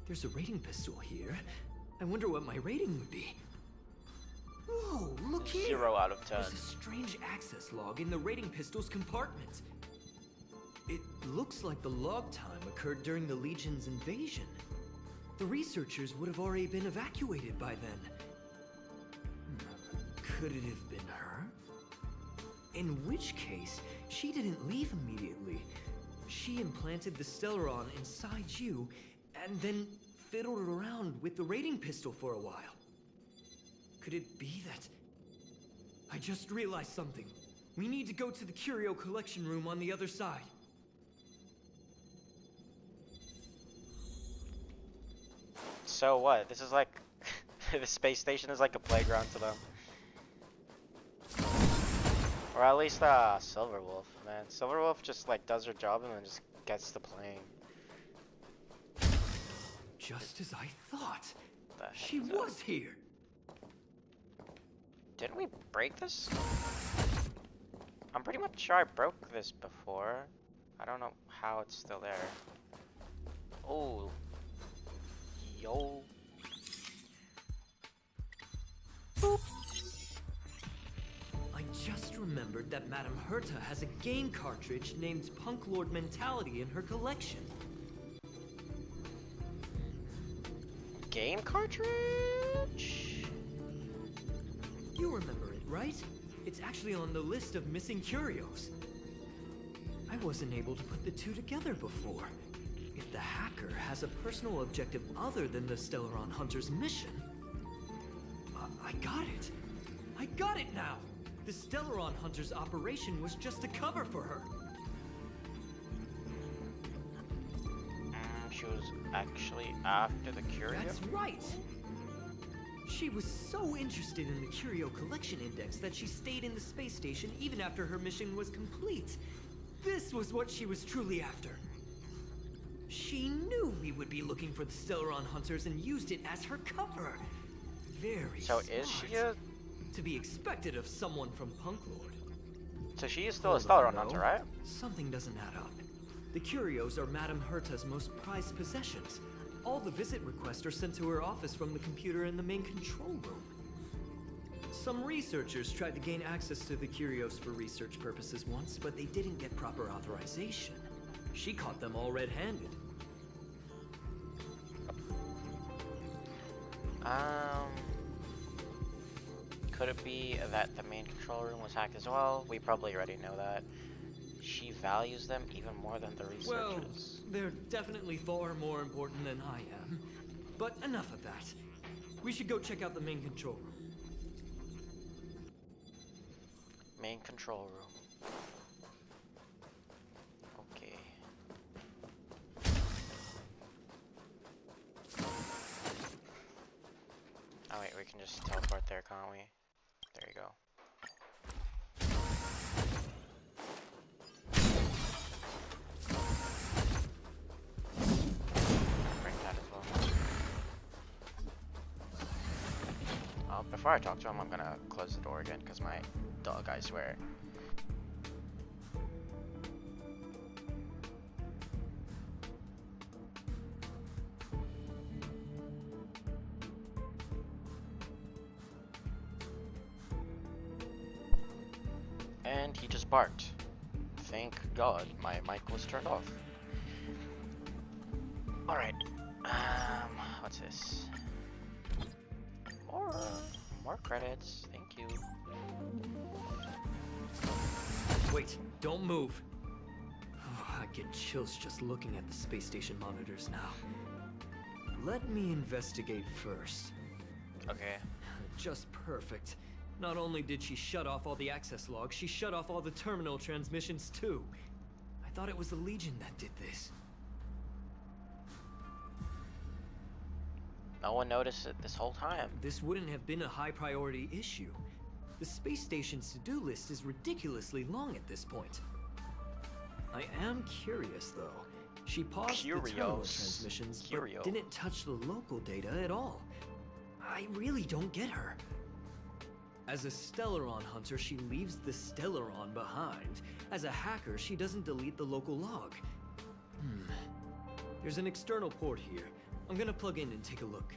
[SPEAKER 8] There's a rating pistol here. I wonder what my rating would be. Whoa, look here!
[SPEAKER 1] 0 out of 10.
[SPEAKER 8] There's a strange access log in the rating pistol's compartment. It looks like the log time occurred during the Legion's invasion. The researchers would have already been evacuated by then. Could it have been her? In which case, she didn't leave immediately. She implanted the Stellaron inside you, and then fiddled around with the raiding pistol for a while. Could it be that... I just realized something. We need to go to the curio collection room on the other side.
[SPEAKER 1] So what? This is like the space station is like a playground to them. Or at least Silverwolf, man. Silverwolf just like does her job and then just gets to playing.
[SPEAKER 8] Just as I thought.
[SPEAKER 1] The heck
[SPEAKER 8] She
[SPEAKER 1] is that?
[SPEAKER 8] was here.
[SPEAKER 1] Didn't we break this? I'm pretty much sure I broke this before. I don't know how it's still there. Oh. Yo. Boop.
[SPEAKER 8] I just remembered that Madame Herta has a game cartridge named Punk Lord Mentality in her collection.
[SPEAKER 1] Game cartridge?
[SPEAKER 8] You remember it, right? It's actually on the list of missing curios. I wasn't able to put the two together before. If the hacker has a personal objective other than the Stellaron Hunter's mission... I got it! I got it now! The Stellaron Hunter's operation was just a cover for her.
[SPEAKER 1] She was actually after the curio?
[SPEAKER 8] That's right! She was so interested in the Curio Collection Index that she stayed in the space station even after her mission was complete. This was what she was truly after. She knew we would be looking for the Stellaron Hunters and used it as her cover. Very
[SPEAKER 1] So
[SPEAKER 8] smart.
[SPEAKER 1] is she a...
[SPEAKER 8] To be expected of someone from Punk Lord.
[SPEAKER 1] So she is still a
[SPEAKER 8] Hold
[SPEAKER 1] Stellaron
[SPEAKER 8] on,
[SPEAKER 1] Hunter,
[SPEAKER 8] though.
[SPEAKER 1] right?
[SPEAKER 8] Something doesn't add up. The curios are Madame Herta's most prized possessions. All the visit requests are sent to her office from the computer in the main control room. Some researchers tried to gain access to the curios for research purposes once, but they didn't get proper authorization. She caught them all red-handed.
[SPEAKER 1] Could it be that the main control room was hacked as well? We probably already know that. She values them even more than the researchers.
[SPEAKER 8] Well, they're definitely far more important than I am. But enough of that. We should go check out the main control room.
[SPEAKER 1] Main control room. Okay. Oh wait, we can just teleport there, can't we? There you go. Bring that as well. Before I talk to him, I'm gonna close the door again, because my dog, I swear. And he just barked. Thank God my mic was turned off. Alright. What's this? More credits. Thank you.
[SPEAKER 8] Wait, don't move. Oh, I get chills just looking at the space station monitors now. Let me investigate first.
[SPEAKER 1] Okay.
[SPEAKER 8] Just perfect. Not only did she shut off all the access logs, she shut off all the terminal transmissions too. I thought it was the Legion that did this.
[SPEAKER 1] No one noticed it this whole time.
[SPEAKER 8] This wouldn't have been a high priority issue. The space station's to-do list is ridiculously long at this point. I am curious though. She paused the terminal
[SPEAKER 1] Curious.
[SPEAKER 8] transmissions,
[SPEAKER 1] Curio.
[SPEAKER 8] but didn't touch the local data at all. I really don't get her. As a Stellaron hunter, she leaves the Stellaron behind. As a hacker, she doesn't delete the local log. There's an external port here. I'm gonna plug in and take a look.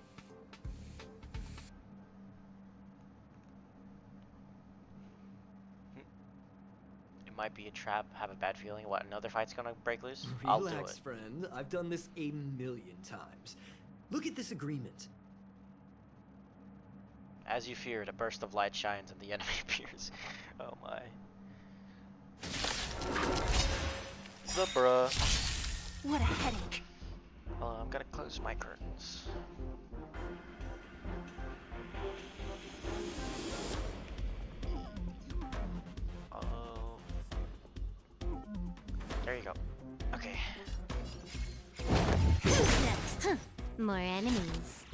[SPEAKER 1] It might be a trap. Have a bad feeling. What, another fight's gonna break loose? I'll do
[SPEAKER 8] Relax,
[SPEAKER 1] it.
[SPEAKER 8] friend. I've done this a million times. Look at this agreement.
[SPEAKER 1] As you feared, a burst of light shines and the enemy appears. Oh my. Zebra.
[SPEAKER 2] What a headache.
[SPEAKER 1] I'm gonna close my curtains. Oh. There you go. Okay.
[SPEAKER 2] Who's next? Huh. More enemies.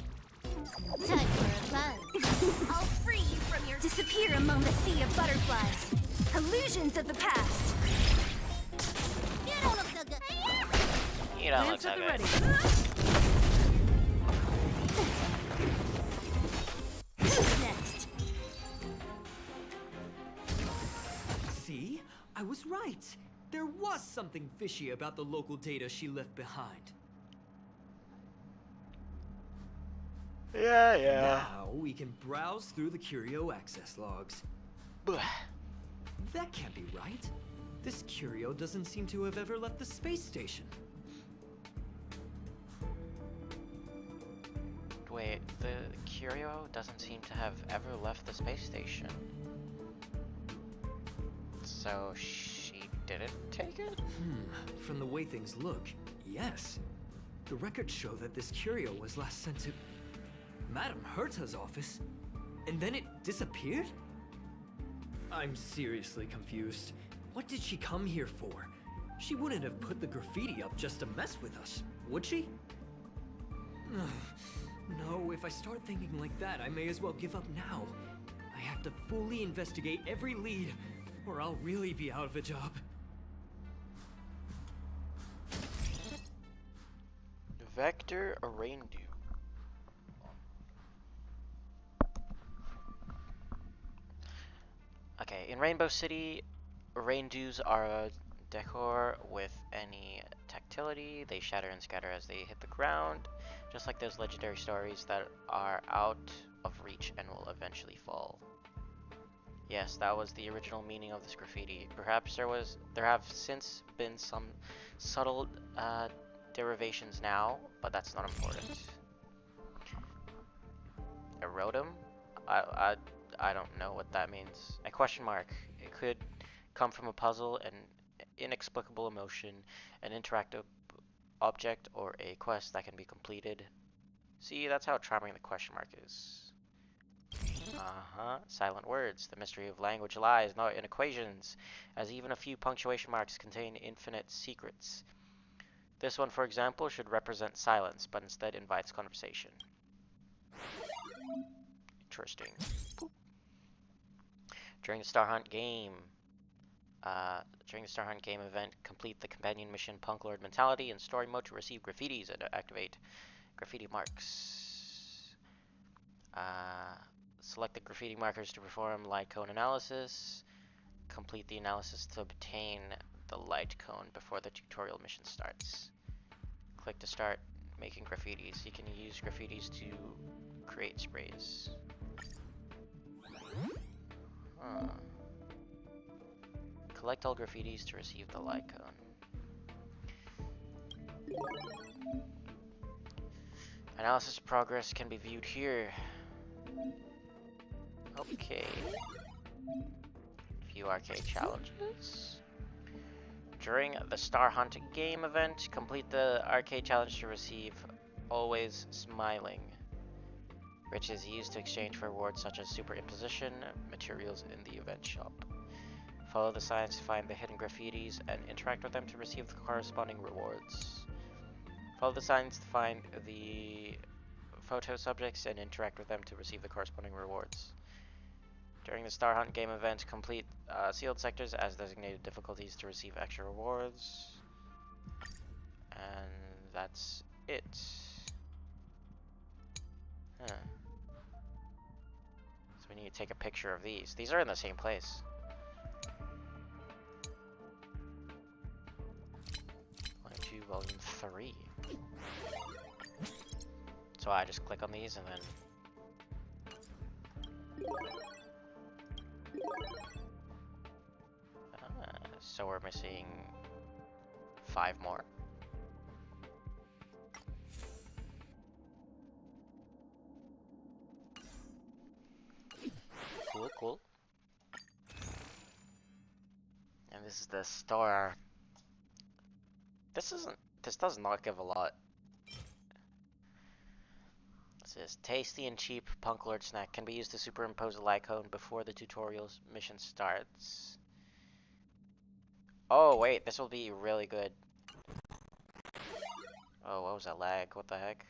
[SPEAKER 2] Time for a buzz. I'll free you from your disappear among the sea of butterflies. Illusions of the past. You don't look so good.
[SPEAKER 1] You don't look
[SPEAKER 3] Lance
[SPEAKER 1] so
[SPEAKER 3] at the
[SPEAKER 1] good.
[SPEAKER 3] ready.
[SPEAKER 2] Who's next?
[SPEAKER 8] See? I was right. There was something fishy about the local data she left behind.
[SPEAKER 1] Yeah.
[SPEAKER 8] Now we can browse through the Curio access logs.
[SPEAKER 1] Blech.
[SPEAKER 8] That can't be right. This Curio doesn't seem to have ever left the space station.
[SPEAKER 1] Wait, the Curio doesn't seem to have ever left the space station. So she didn't take it?
[SPEAKER 8] From the way things look, yes. The records show that this Curio was last sent to Madame Herta's office, and then it disappeared? I'm seriously confused. What did she come here for? She wouldn't have put the graffiti up just to mess with us, would she? No, if I start thinking like that, I may as well give up now. I have to fully investigate every lead, or I'll really be out of a job.
[SPEAKER 1] Vector Reindew. Okay, in Rainbow City, reindews are a decor with any tactility. They shatter and scatter as they hit the ground, just like those legendary stories that are out of reach and will eventually fall. Yes, that was the original meaning of this graffiti. Perhaps there have since been some subtle derivations now, but that's not important. Erodum? I don't know what that means. A question mark. It could come from a puzzle, an inexplicable emotion, an interactive object, or a quest that can be completed. See, that's how charming the question mark is. Silent words. The mystery of language lies not in equations, as even a few punctuation marks contain infinite secrets. This one, for example, should represent silence, but instead invites conversation. Interesting. Boop. During the Star Hunt game, event, complete the companion mission Punk Lord Mentality in story mode to receive graffitis and activate graffiti marks. Select the graffiti markers to perform light cone analysis. Complete the analysis to obtain the light cone before the tutorial mission starts. Click to start making graffitis. You can use graffitis to create sprays. Collect all graffitis to receive the light cone. Analysis progress can be viewed here. Okay. Few arcade challenges. During the Star Hunt game event, complete the arcade challenge to receive Always Smiling, which is used to exchange for rewards such as superimposition materials in the event shop. Follow the signs to find the hidden graffitis and interact with them to receive the corresponding rewards. Follow the signs to find the photo subjects and interact with them to receive the corresponding rewards. During the Star Hunt game event, complete sealed sectors as designated difficulties to receive extra rewards. And that's it. So we need to take a picture of these. These are in the same place. Volume 3. So I just click on these and then so we're missing 5 more. Cool. And this is the Star This does not give a lot. It says tasty and cheap Punk Lord snack can be used to superimpose a lag cone before the tutorial mission starts. Oh wait, this will be really good. Oh, what was that lag? What the heck?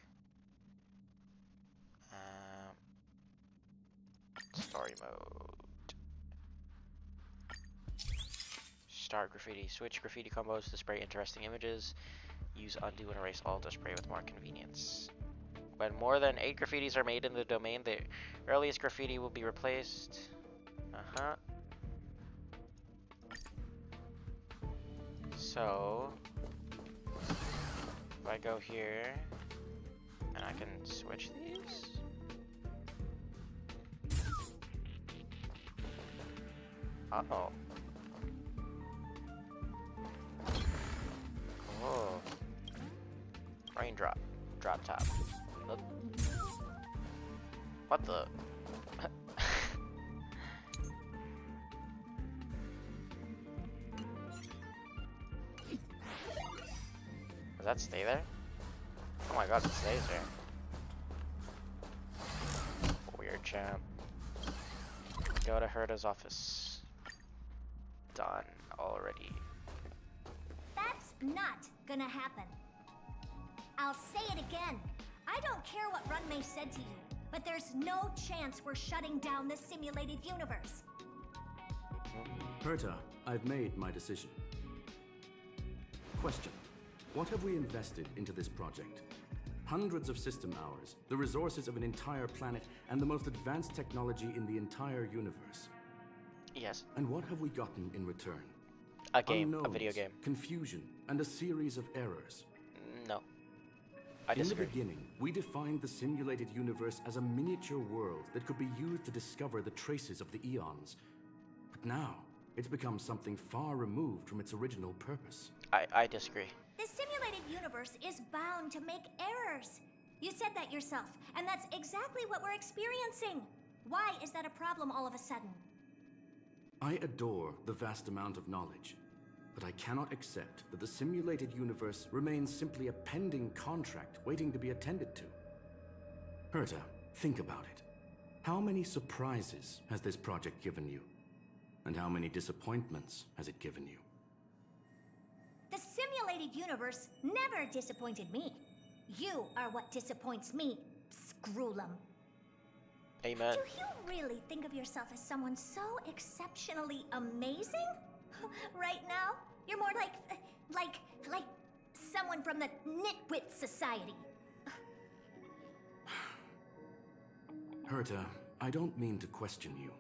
[SPEAKER 1] Story mode. Start graffiti. Switch graffiti combos to spray interesting images. Use undo and erase all to spray with more convenience. When more than 8 graffitis are made in the domain, the earliest graffiti will be replaced. So, if I go here, and I can switch these. Uh-oh. Oh. Raindrop. Drop top. Oop. What the? Does that stay there? Oh my god, it stays there. Weird champ. Go to Herta's office. Done already.
[SPEAKER 2] That's not gonna happen. I'll say it again. I don't care what Runmei said to you, but there's no chance we're shutting down this simulated universe.
[SPEAKER 6] Herta, I've made my decision. Question. What have we invested into this project? Hundreds of system hours, the resources of an entire planet, and the most advanced technology in the entire universe.
[SPEAKER 1] Yes.
[SPEAKER 6] And what have we gotten in return?
[SPEAKER 1] A game.
[SPEAKER 6] Unknowns,
[SPEAKER 1] A video game.
[SPEAKER 6] confusion, and a series of errors.
[SPEAKER 1] No. I disagree.
[SPEAKER 6] In the beginning, we defined the simulated universe as a miniature world that could be used to discover the traces of the eons. But now, it's become something far removed from its original purpose.
[SPEAKER 1] I disagree.
[SPEAKER 2] This simulated universe is bound to make errors. You said that yourself, and that's exactly what we're experiencing. Why is that a problem all of a sudden?
[SPEAKER 6] I adore the vast amount of knowledge, but I cannot accept that the simulated universe remains simply a pending contract waiting to be attended to. Herta, think about it. How many surprises has this project given you? And how many disappointments has it given you?
[SPEAKER 2] The simulated universe never disappointed me. You are what disappoints me, Screwlum.
[SPEAKER 1] Amen.
[SPEAKER 2] Do you really think of yourself as someone so exceptionally amazing? Right now, you're more like someone from the Nitwit Society.
[SPEAKER 6] Herta, I don't mean to question you,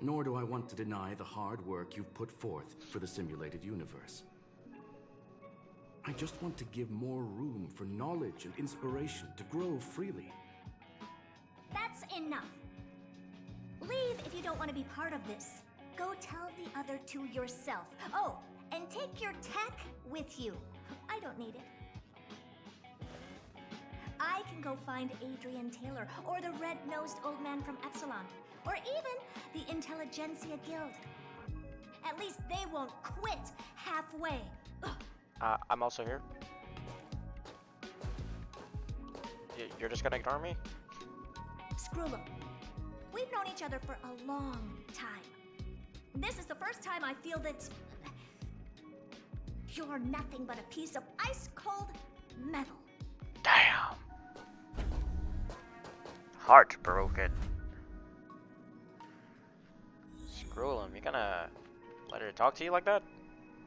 [SPEAKER 6] nor do I want to deny the hard work you've put forth for the simulated universe. I just want to give more room for knowledge and inspiration to grow freely.
[SPEAKER 2] That's enough. Leave if you don't want to be part of this. Go tell the other two yourself. Oh, and take your tech with you. I don't need it. I can go find Adrian Taylor, or the red-nosed old man from Epsilon, or even the Intelligentsia Guild. At least they won't quit halfway. Ugh.
[SPEAKER 1] I'm also here. You're just gonna ignore me?
[SPEAKER 2] Screw them. We've known each other for a long time. This is the first time I feel that you're nothing but a piece of ice-cold metal.
[SPEAKER 1] Damn. Heartbroken. Screw him. You gonna let her talk to you like that?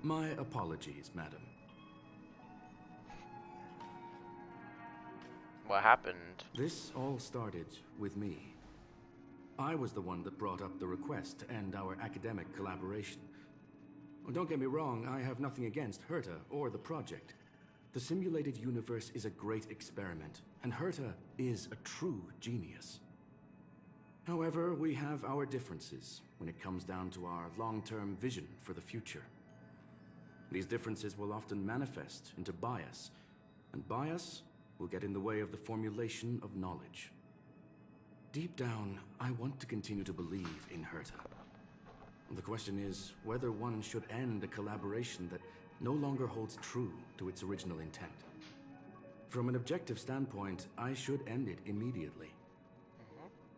[SPEAKER 6] My apologies, madam.
[SPEAKER 1] What happened?
[SPEAKER 6] This all started with me. I was the one that brought up the request to end our academic collaboration. Don't get me wrong, I have nothing against Herta or the project. The simulated universe is a great experiment, and Herta is a true genius. However, we have our differences when it comes down to our long-term vision for the future. These differences will often manifest into bias, and bias will get in the way of the formulation of knowledge. Deep down, I want to continue to believe in Herta. The question is whether one should end a collaboration that no longer holds true to its original intent. From an objective standpoint, I should end it immediately.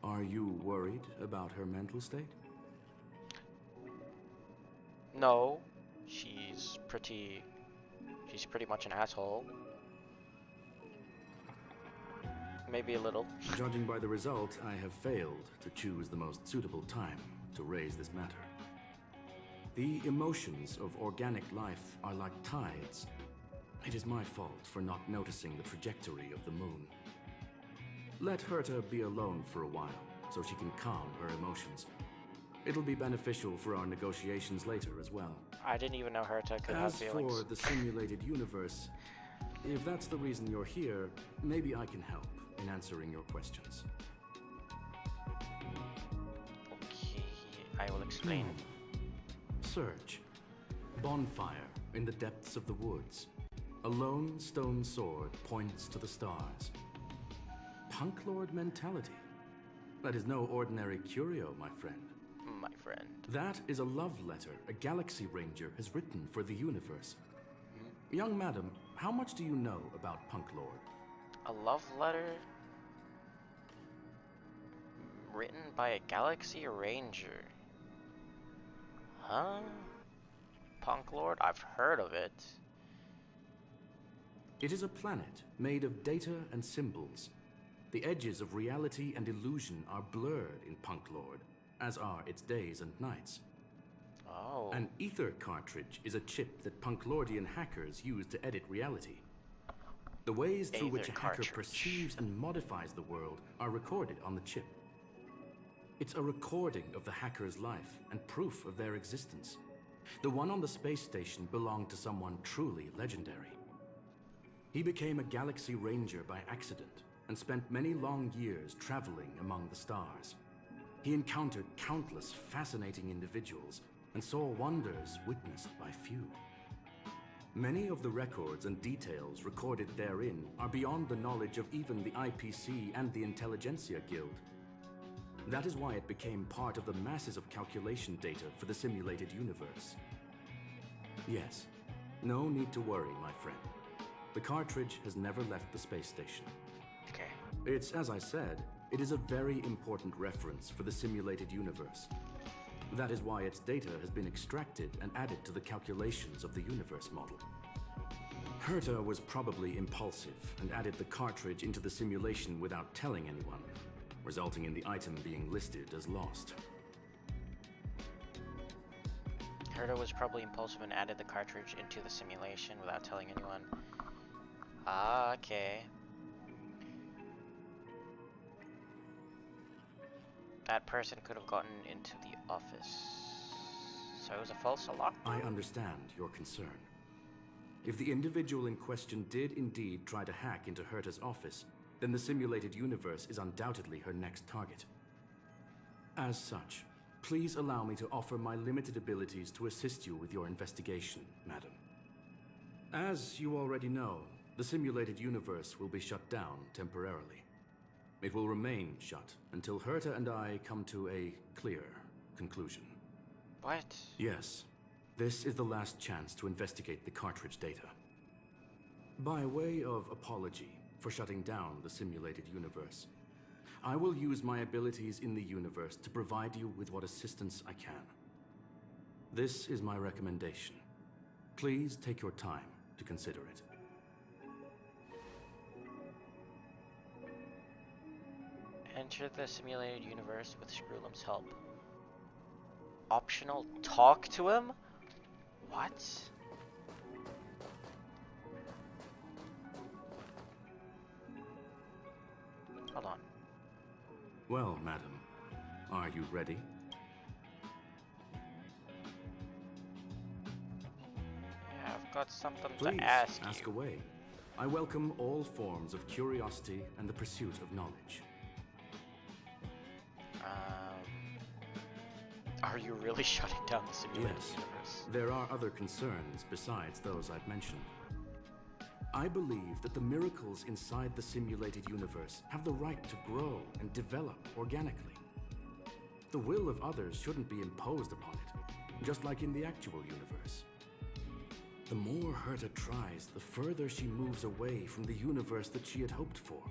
[SPEAKER 6] Are you worried about her mental state?
[SPEAKER 1] No, she's pretty much an asshole. Maybe a little.
[SPEAKER 6] Judging by the result, I have failed to choose the most suitable time to raise this matter. The emotions of organic life are like tides. It is my fault for not noticing the trajectory of the moon. Let Herta be alone for a while, so she can calm her emotions. It'll be beneficial for our negotiations later as well.
[SPEAKER 1] I didn't even know Herta could have feelings.
[SPEAKER 6] As for the simulated universe, if that's the reason you're here, maybe I can help in answering your questions.
[SPEAKER 1] Okay, I will explain.
[SPEAKER 6] Search. Bonfire in the depths of the woods. A lone stone sword points to the stars. Punk Lord mentality. That is no ordinary curio, my friend.
[SPEAKER 1] My friend.
[SPEAKER 6] That is a love letter a Galaxy Ranger has written for the universe. Young madam, how much do you know about Punk Lord?
[SPEAKER 1] A love letter written by a Galaxy Ranger. Huh? Punk Lord? I've heard of it.
[SPEAKER 6] It is a planet made of data and symbols. The edges of reality and illusion are blurred in Punk Lord, as are its days and nights.
[SPEAKER 1] Oh.
[SPEAKER 6] An ether cartridge is a chip that Punklordian hackers use to edit reality. The ways through which a hacker perceives and modifies the world are recorded on the chip. It's a recording of the hacker's life and proof of their existence. The one on the space station belonged to someone truly legendary. He became a Galaxy Ranger by accident and spent many long years traveling among the stars. He encountered countless fascinating individuals and saw wonders witnessed by few. Many of the records and details recorded therein are beyond the knowledge of even the IPC and the Intelligentsia Guild. That is why it became part of the masses of calculation data for the simulated universe. Yes, no need to worry, my friend. The cartridge has never left the space station.
[SPEAKER 1] Okay.
[SPEAKER 6] It's, as I said, it is a very important reference for the simulated universe. That is why its data has been extracted and added to the calculations of the universe model. Herta was probably impulsive and added the cartridge into the simulation without telling anyone, resulting in the item being listed as lost.
[SPEAKER 1] Herta was probably impulsive and added the cartridge into the simulation without telling anyone. Ah, okay. That person could have gotten into the office. So it was a false alarm?
[SPEAKER 6] I understand your concern. If the individual in question did indeed try to hack into Herta's office, then the simulated universe is undoubtedly her next target. As such, please allow me to offer my limited abilities to assist you with your investigation, madam. As you already know, the simulated universe will be shut down temporarily. It will remain shut until Herta and I come to a clear conclusion.
[SPEAKER 1] What?
[SPEAKER 6] Yes. This is the last chance to investigate the cartridge data. By way of apology for shutting down the simulated universe, I will use my abilities in the universe to provide you with what assistance I can. This is my recommendation. Please take your time to consider it.
[SPEAKER 1] Enter the simulated universe with Screwlum's help. Optional talk to him? What? Hold on.
[SPEAKER 6] Well, madam, are you ready?
[SPEAKER 1] Yeah, I've got something
[SPEAKER 6] Please,
[SPEAKER 1] to ask
[SPEAKER 6] ask
[SPEAKER 1] you.
[SPEAKER 6] away. I welcome all forms of curiosity and the pursuit of knowledge.
[SPEAKER 1] Are you really shutting down the simulated
[SPEAKER 6] Yes.
[SPEAKER 1] universe?
[SPEAKER 6] There are other concerns besides those I've mentioned. I believe that the miracles inside the simulated universe have the right to grow and develop organically. The will of others shouldn't be imposed upon it, just like in the actual universe. The more Herta tries, the further she moves away from the universe that she had hoped for.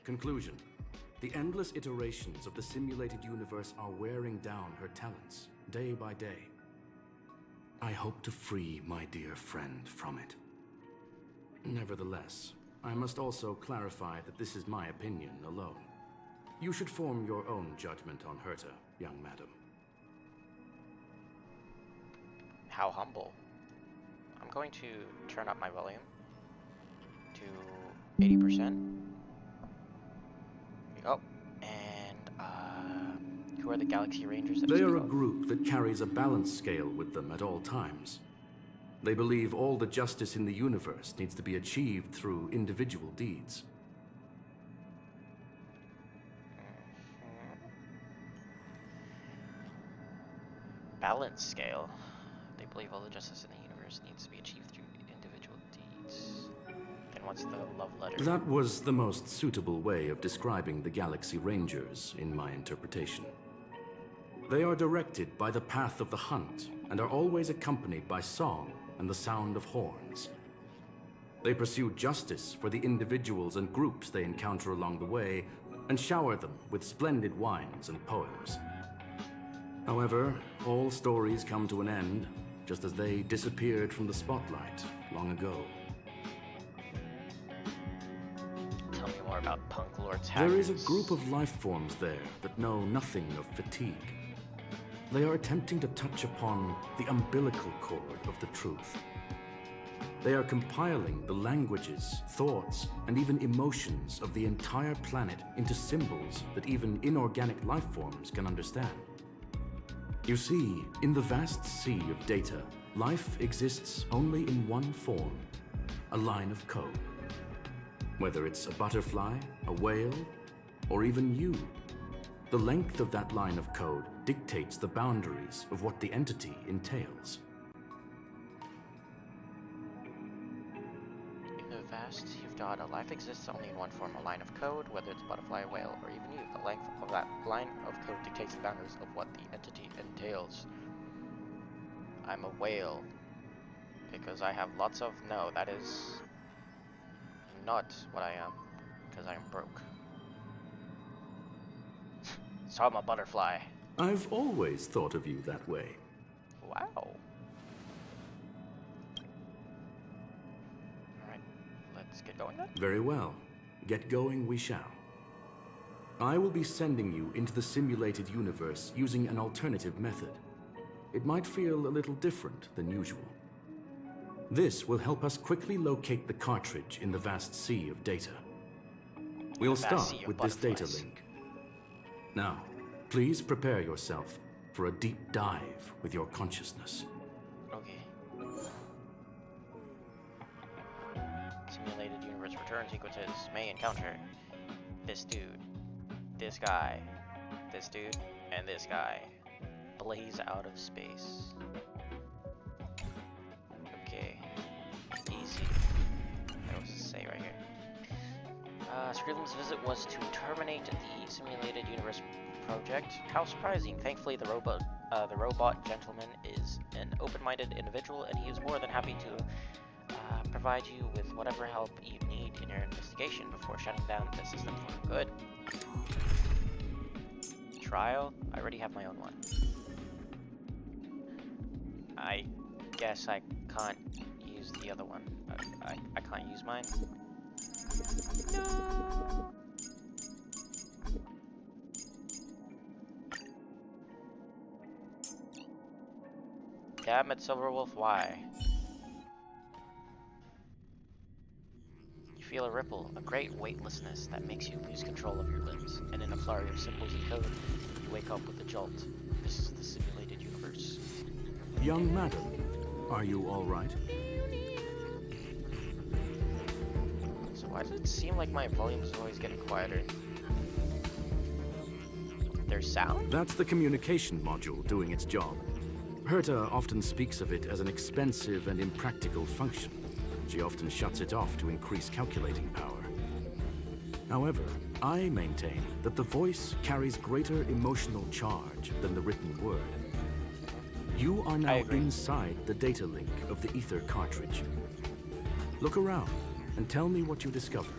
[SPEAKER 6] Conclusion. The endless iterations of the simulated universe are wearing down her talents, day by day. I hope to free my dear friend from it. Nevertheless, I must also clarify that this is my opinion alone. You should form your own judgment on Herta, young madam.
[SPEAKER 1] How humble. I'm going to turn up my volume to 80%. There we go. And who are the Galaxy Rangers that
[SPEAKER 6] They
[SPEAKER 1] you
[SPEAKER 6] are
[SPEAKER 1] speak
[SPEAKER 6] a
[SPEAKER 1] of?
[SPEAKER 6] group that carries a balance scale with them at all times. They believe all the justice in the universe needs to be achieved through individual deeds.
[SPEAKER 1] Balance scale. They believe all the justice in the universe needs to be achieved through individual deeds. Then what's the love letter?
[SPEAKER 6] That was the most suitable way of describing the Galaxy Rangers, in my interpretation. They are directed by the path of the hunt, and are always accompanied by song and the sound of horns. They pursue justice for the individuals and groups they encounter along the way, and shower them with splendid wines and poems. However, all stories come to an end, just as they disappeared from the spotlight long ago.
[SPEAKER 1] Tell me more about Punk Lord's
[SPEAKER 6] There is a
[SPEAKER 1] Haggons.
[SPEAKER 6] group of life forms there that know nothing of fatigue. They are attempting to touch upon the umbilical cord of the truth. They are compiling the languages, thoughts, and even emotions of the entire planet into symbols that even inorganic life forms can understand. You see, in the vast sea of data, life exists only in one form, a line of code. Whether it's a butterfly, a whale, or even you, the length of that line of code dictates the boundaries of what the entity entails.
[SPEAKER 1] In the vast sea of data, life exists only in one form, a line of code, whether it's a butterfly, a whale, or even you. The length of that line of code dictates the boundaries of what the entity entails. I'm a whale. Because I have lots of... No, that is... not what I am. Because I am broke. So I'm a butterfly.
[SPEAKER 6] I've always thought of you that way.
[SPEAKER 1] Wow. Alright, let's get going then.
[SPEAKER 6] Very well. Get going we shall. I will be sending you into the simulated universe using an alternative method. It might feel a little different than usual. This will help us quickly locate the cartridge in the vast sea of data. We'll
[SPEAKER 1] Vast
[SPEAKER 6] start
[SPEAKER 1] sea of
[SPEAKER 6] with this data
[SPEAKER 1] butterflies.
[SPEAKER 6] link. Now, please prepare yourself for a deep dive with your consciousness.
[SPEAKER 1] Okay. Simulated universe return sequences may encounter this dude, this guy, this dude, and this guy. Blaze out of space. Okay. Easy. What was to say right here? Scribblem's visit was to terminate the simulated universe project. How surprising! Thankfully, the robot gentleman is an open-minded individual, and he is more than happy to provide you with whatever help you need in your investigation before shutting down the system for good. Trial? I already have my own one. I guess I can't use the other one. I can't use mine. No. Damn it, Silverwolf, why? You feel a ripple, a great weightlessness that makes you lose control of your limbs, and in a flurry of symbols and code, you wake up with a jolt. This is the simulated universe.
[SPEAKER 6] Young madam, are you all right?
[SPEAKER 1] So why does it seem like my volume is always getting quieter? There's sound?
[SPEAKER 6] That's the communication module doing its job. Herta often speaks of it as an expensive and impractical function. She often shuts it off to increase calculating power. However, I maintain that the voice carries greater emotional charge than the written word. You are now
[SPEAKER 1] agree.
[SPEAKER 6] inside the data link of the ether cartridge. Look around and tell me what you discover.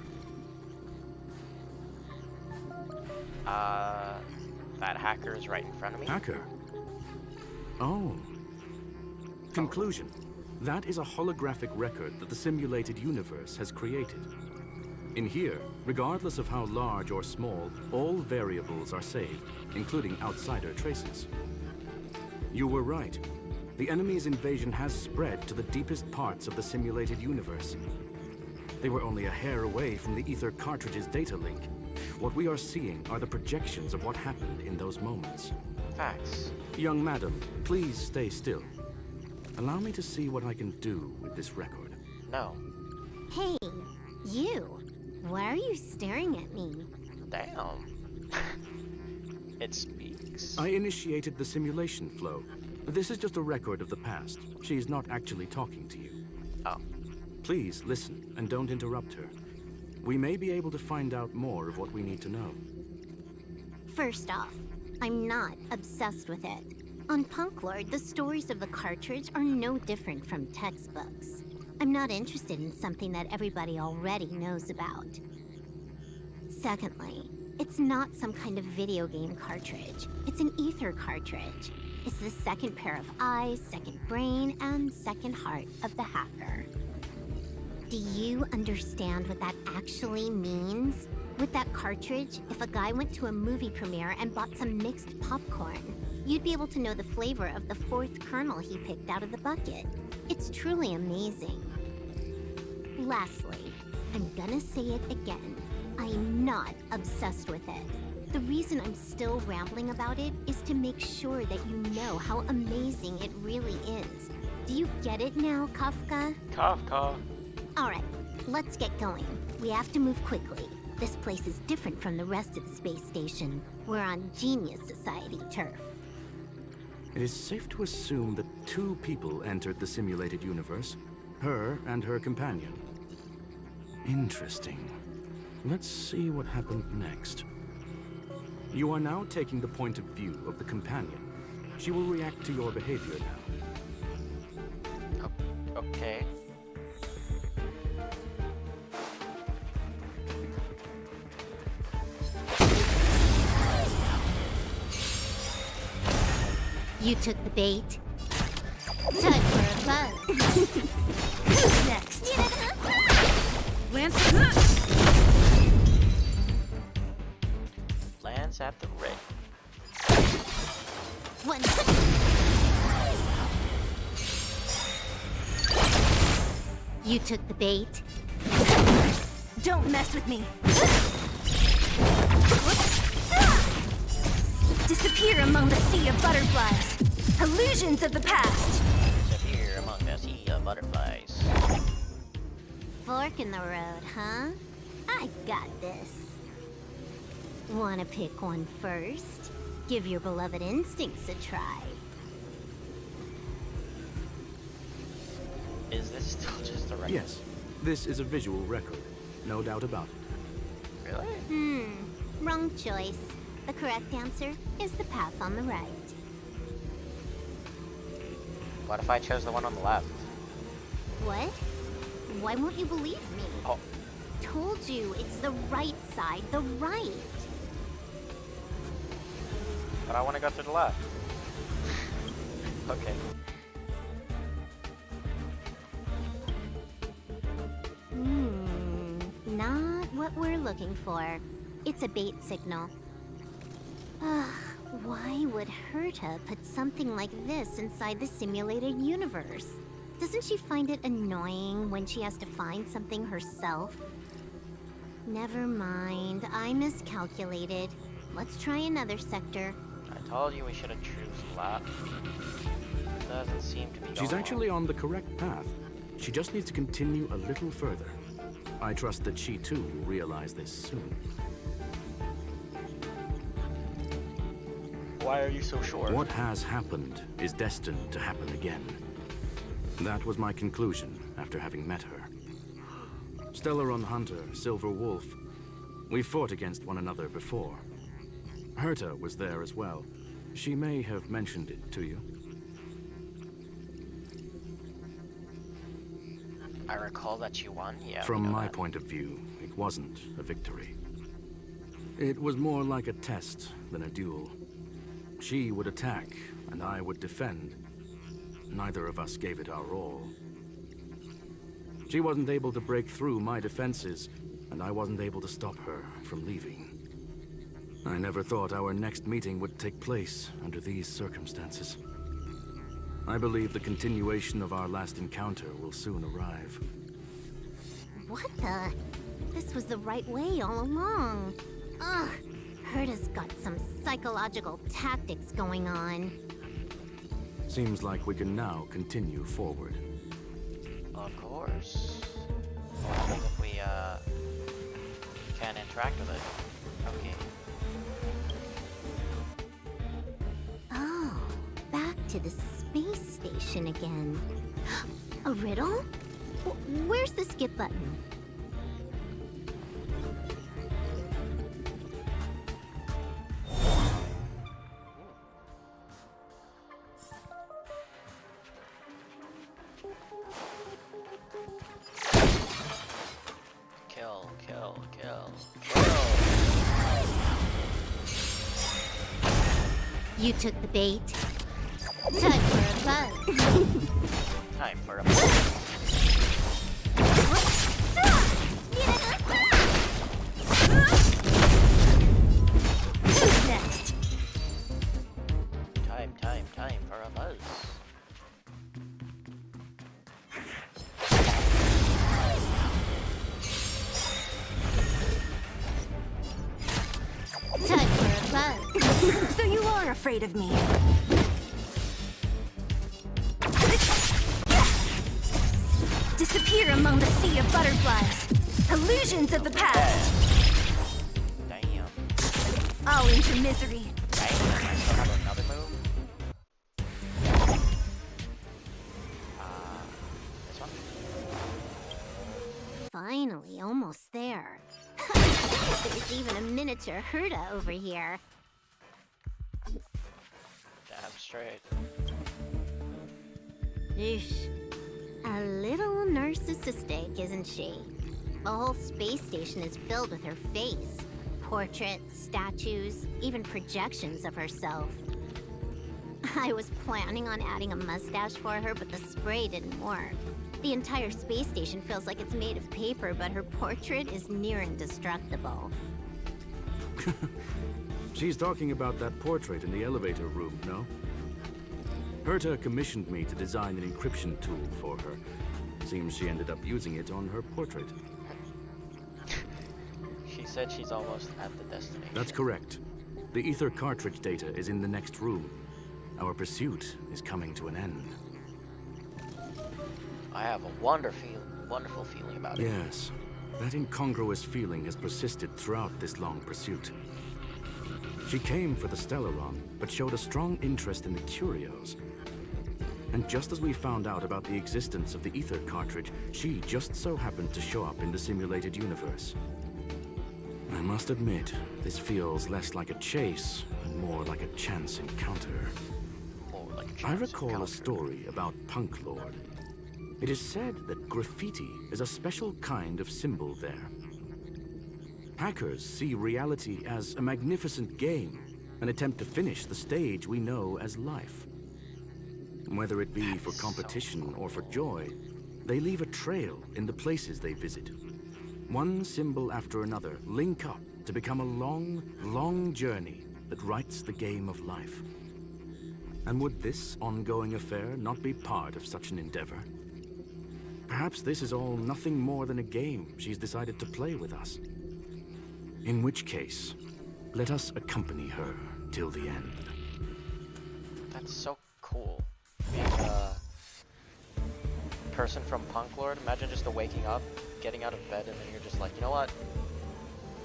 [SPEAKER 1] That hacker is right in front of me.
[SPEAKER 6] Hacker? Oh. Conclusion. That is a holographic record that the simulated universe has created. In here, regardless of how large or small, all variables are saved, including outsider traces. You were right. The enemy's invasion has spread to the deepest parts of the simulated universe. They were only a hair away from the ether cartridge's data link. What we are seeing are the projections of what happened in those moments.
[SPEAKER 1] Facts.
[SPEAKER 6] Young madam, please stay still. Allow me to see what I can do with this record.
[SPEAKER 1] No.
[SPEAKER 2] Hey, you. Why are you staring at me?
[SPEAKER 1] Damn. It speaks.
[SPEAKER 6] I initiated the simulation flow. This is just a record of the past. She's not actually talking to you.
[SPEAKER 1] Oh.
[SPEAKER 6] Please listen and don't interrupt her. We may be able to find out more of what we need to know.
[SPEAKER 2] First off, I'm not obsessed with it. On Punk Lord, the stories of the cartridge are no different from textbooks. I'm not interested in something that everybody already knows about. Secondly, it's not some kind of video game cartridge. It's an ether cartridge. It's the second pair of eyes, second brain, and second heart of the hacker. Do you understand what that actually means? With that cartridge, if a guy went to a movie premiere and bought some mixed popcorn, you'd be able to know the flavor of the fourth kernel he picked out of the bucket. It's truly amazing. Lastly, I'm gonna say it again. I'm not obsessed with it. The reason I'm still rambling about it is to make sure that you know how amazing it really is. Do you get it now, Kafka?
[SPEAKER 1] Kafka.
[SPEAKER 2] Alright, let's get going. We have to move quickly. This place is different from the rest of the space station. We're on Genius Society turf.
[SPEAKER 6] It is safe to assume that two people entered the simulated universe, her and her companion. Interesting. Let's see what happened next. You are now taking the point of view of the companion. She will react to your behavior now.
[SPEAKER 1] Okay.
[SPEAKER 2] You took the bait. Time for a buzz.
[SPEAKER 3] Who's next? Lance.
[SPEAKER 1] Lands at the ring.
[SPEAKER 2] One. You took the bait.
[SPEAKER 3] Don't mess with me.
[SPEAKER 2] Disappear among the sea of butterflies. Illusions of the past.
[SPEAKER 1] Disappear among the sea of butterflies.
[SPEAKER 2] Fork in the road, huh? I got this. Wanna pick one first? Give your beloved instincts a try.
[SPEAKER 1] Is this still just a record?
[SPEAKER 6] Yes, this is a visual record. No doubt about it.
[SPEAKER 1] Really?
[SPEAKER 2] Wrong choice. The correct answer is the path on the right.
[SPEAKER 1] What if I chose the one on the left?
[SPEAKER 2] What? Why won't you believe me?
[SPEAKER 1] Oh.
[SPEAKER 2] Told you, it's the right side, the right.
[SPEAKER 1] But I want to go through the left. Okay.
[SPEAKER 2] Not what we're looking for. It's a bait signal. Ugh, why would Herta put something like this inside the simulated universe? Doesn't she find it annoying when she has to find something herself? Never mind, I miscalculated. Let's try another sector.
[SPEAKER 1] I told you we should have chosen left. Doesn't seem to be
[SPEAKER 6] She's
[SPEAKER 1] going
[SPEAKER 6] actually on the correct path. She just needs to continue a little further. I trust that she too will realize this soon.
[SPEAKER 1] Why are you so sure?
[SPEAKER 6] What has happened is destined to happen again. That was my conclusion after having met her. Stellaron Hunter, Silver Wolf. We fought against one another before. Herta was there as well. She may have mentioned it to you.
[SPEAKER 1] I recall that you won, yeah.
[SPEAKER 6] From my point of view, it wasn't a victory. It was more like a test than a duel. She would attack, and I would defend. Neither of us gave it our all. She wasn't able to break through my defenses, and I wasn't able to stop her from leaving. I never thought our next meeting would take place under these circumstances. I believe the continuation of our last encounter will soon arrive.
[SPEAKER 2] What the? This was the right way all along. Ugh, Herta's got some psychological tactics going on.
[SPEAKER 6] Seems like we can now continue forward.
[SPEAKER 1] Of course. I think if we, can interact with it. Okay.
[SPEAKER 2] Oh, back to the space station again. A riddle? Where's the skip button?
[SPEAKER 1] Kill.
[SPEAKER 2] You took the bait. Time for a buzz.
[SPEAKER 1] Time for a
[SPEAKER 3] Who's next?
[SPEAKER 1] Time for a buzz.
[SPEAKER 2] Time for a buzz.
[SPEAKER 3] So you are afraid of me. Disappear among the sea of butterflies. Illusions of the past.
[SPEAKER 1] Damn.
[SPEAKER 3] All into misery.
[SPEAKER 1] Damn. I still have another move. This one?
[SPEAKER 2] Finally, almost there. There's even a miniature Herta over here.
[SPEAKER 1] Damn straight.
[SPEAKER 2] Eesh. A little narcissistic, isn't she? The whole space station is filled with her face. Portraits, statues, even projections of herself. I was planning on adding a mustache for her, but the spray didn't work. The entire space station feels like it's made of paper, but her portrait is near indestructible.
[SPEAKER 6] She's talking about that portrait in the elevator room, no? Herta commissioned me to design an encryption tool for her. Seems she ended up using it on her portrait.
[SPEAKER 1] She said she's almost at the destination.
[SPEAKER 6] That's correct. The ether cartridge data is in the next room. Our pursuit is coming to an end.
[SPEAKER 1] I have a wonderful feeling about it.
[SPEAKER 6] Yes, that incongruous feeling has persisted throughout this long pursuit. She came for the Stellaron, but showed a strong interest in the curios. And just as we found out about the existence of the ether cartridge, she just so happened to show up in the simulated universe. I must admit, this feels less like a chase and more like a chance encounter.
[SPEAKER 1] More like a
[SPEAKER 6] I
[SPEAKER 1] chance
[SPEAKER 6] recall
[SPEAKER 1] encounter.
[SPEAKER 6] a story about Punk Lord. It is said that graffiti is a special kind of symbol there. Hackers see reality as a magnificent game, an attempt to finish the stage we know as life. Whether it be for competition or for joy, they leave a trail in the places they visit. One symbol after another link up to become a long, long journey that writes the game of life. And would this ongoing affair not be part of such an endeavor? Perhaps this is all nothing more than a game she's decided to play with us. In which case, let us accompany her till the end.
[SPEAKER 1] That's so cool. Being a person from Punk Lord, imagine just waking up, getting out of bed, and then you're just like, you know what?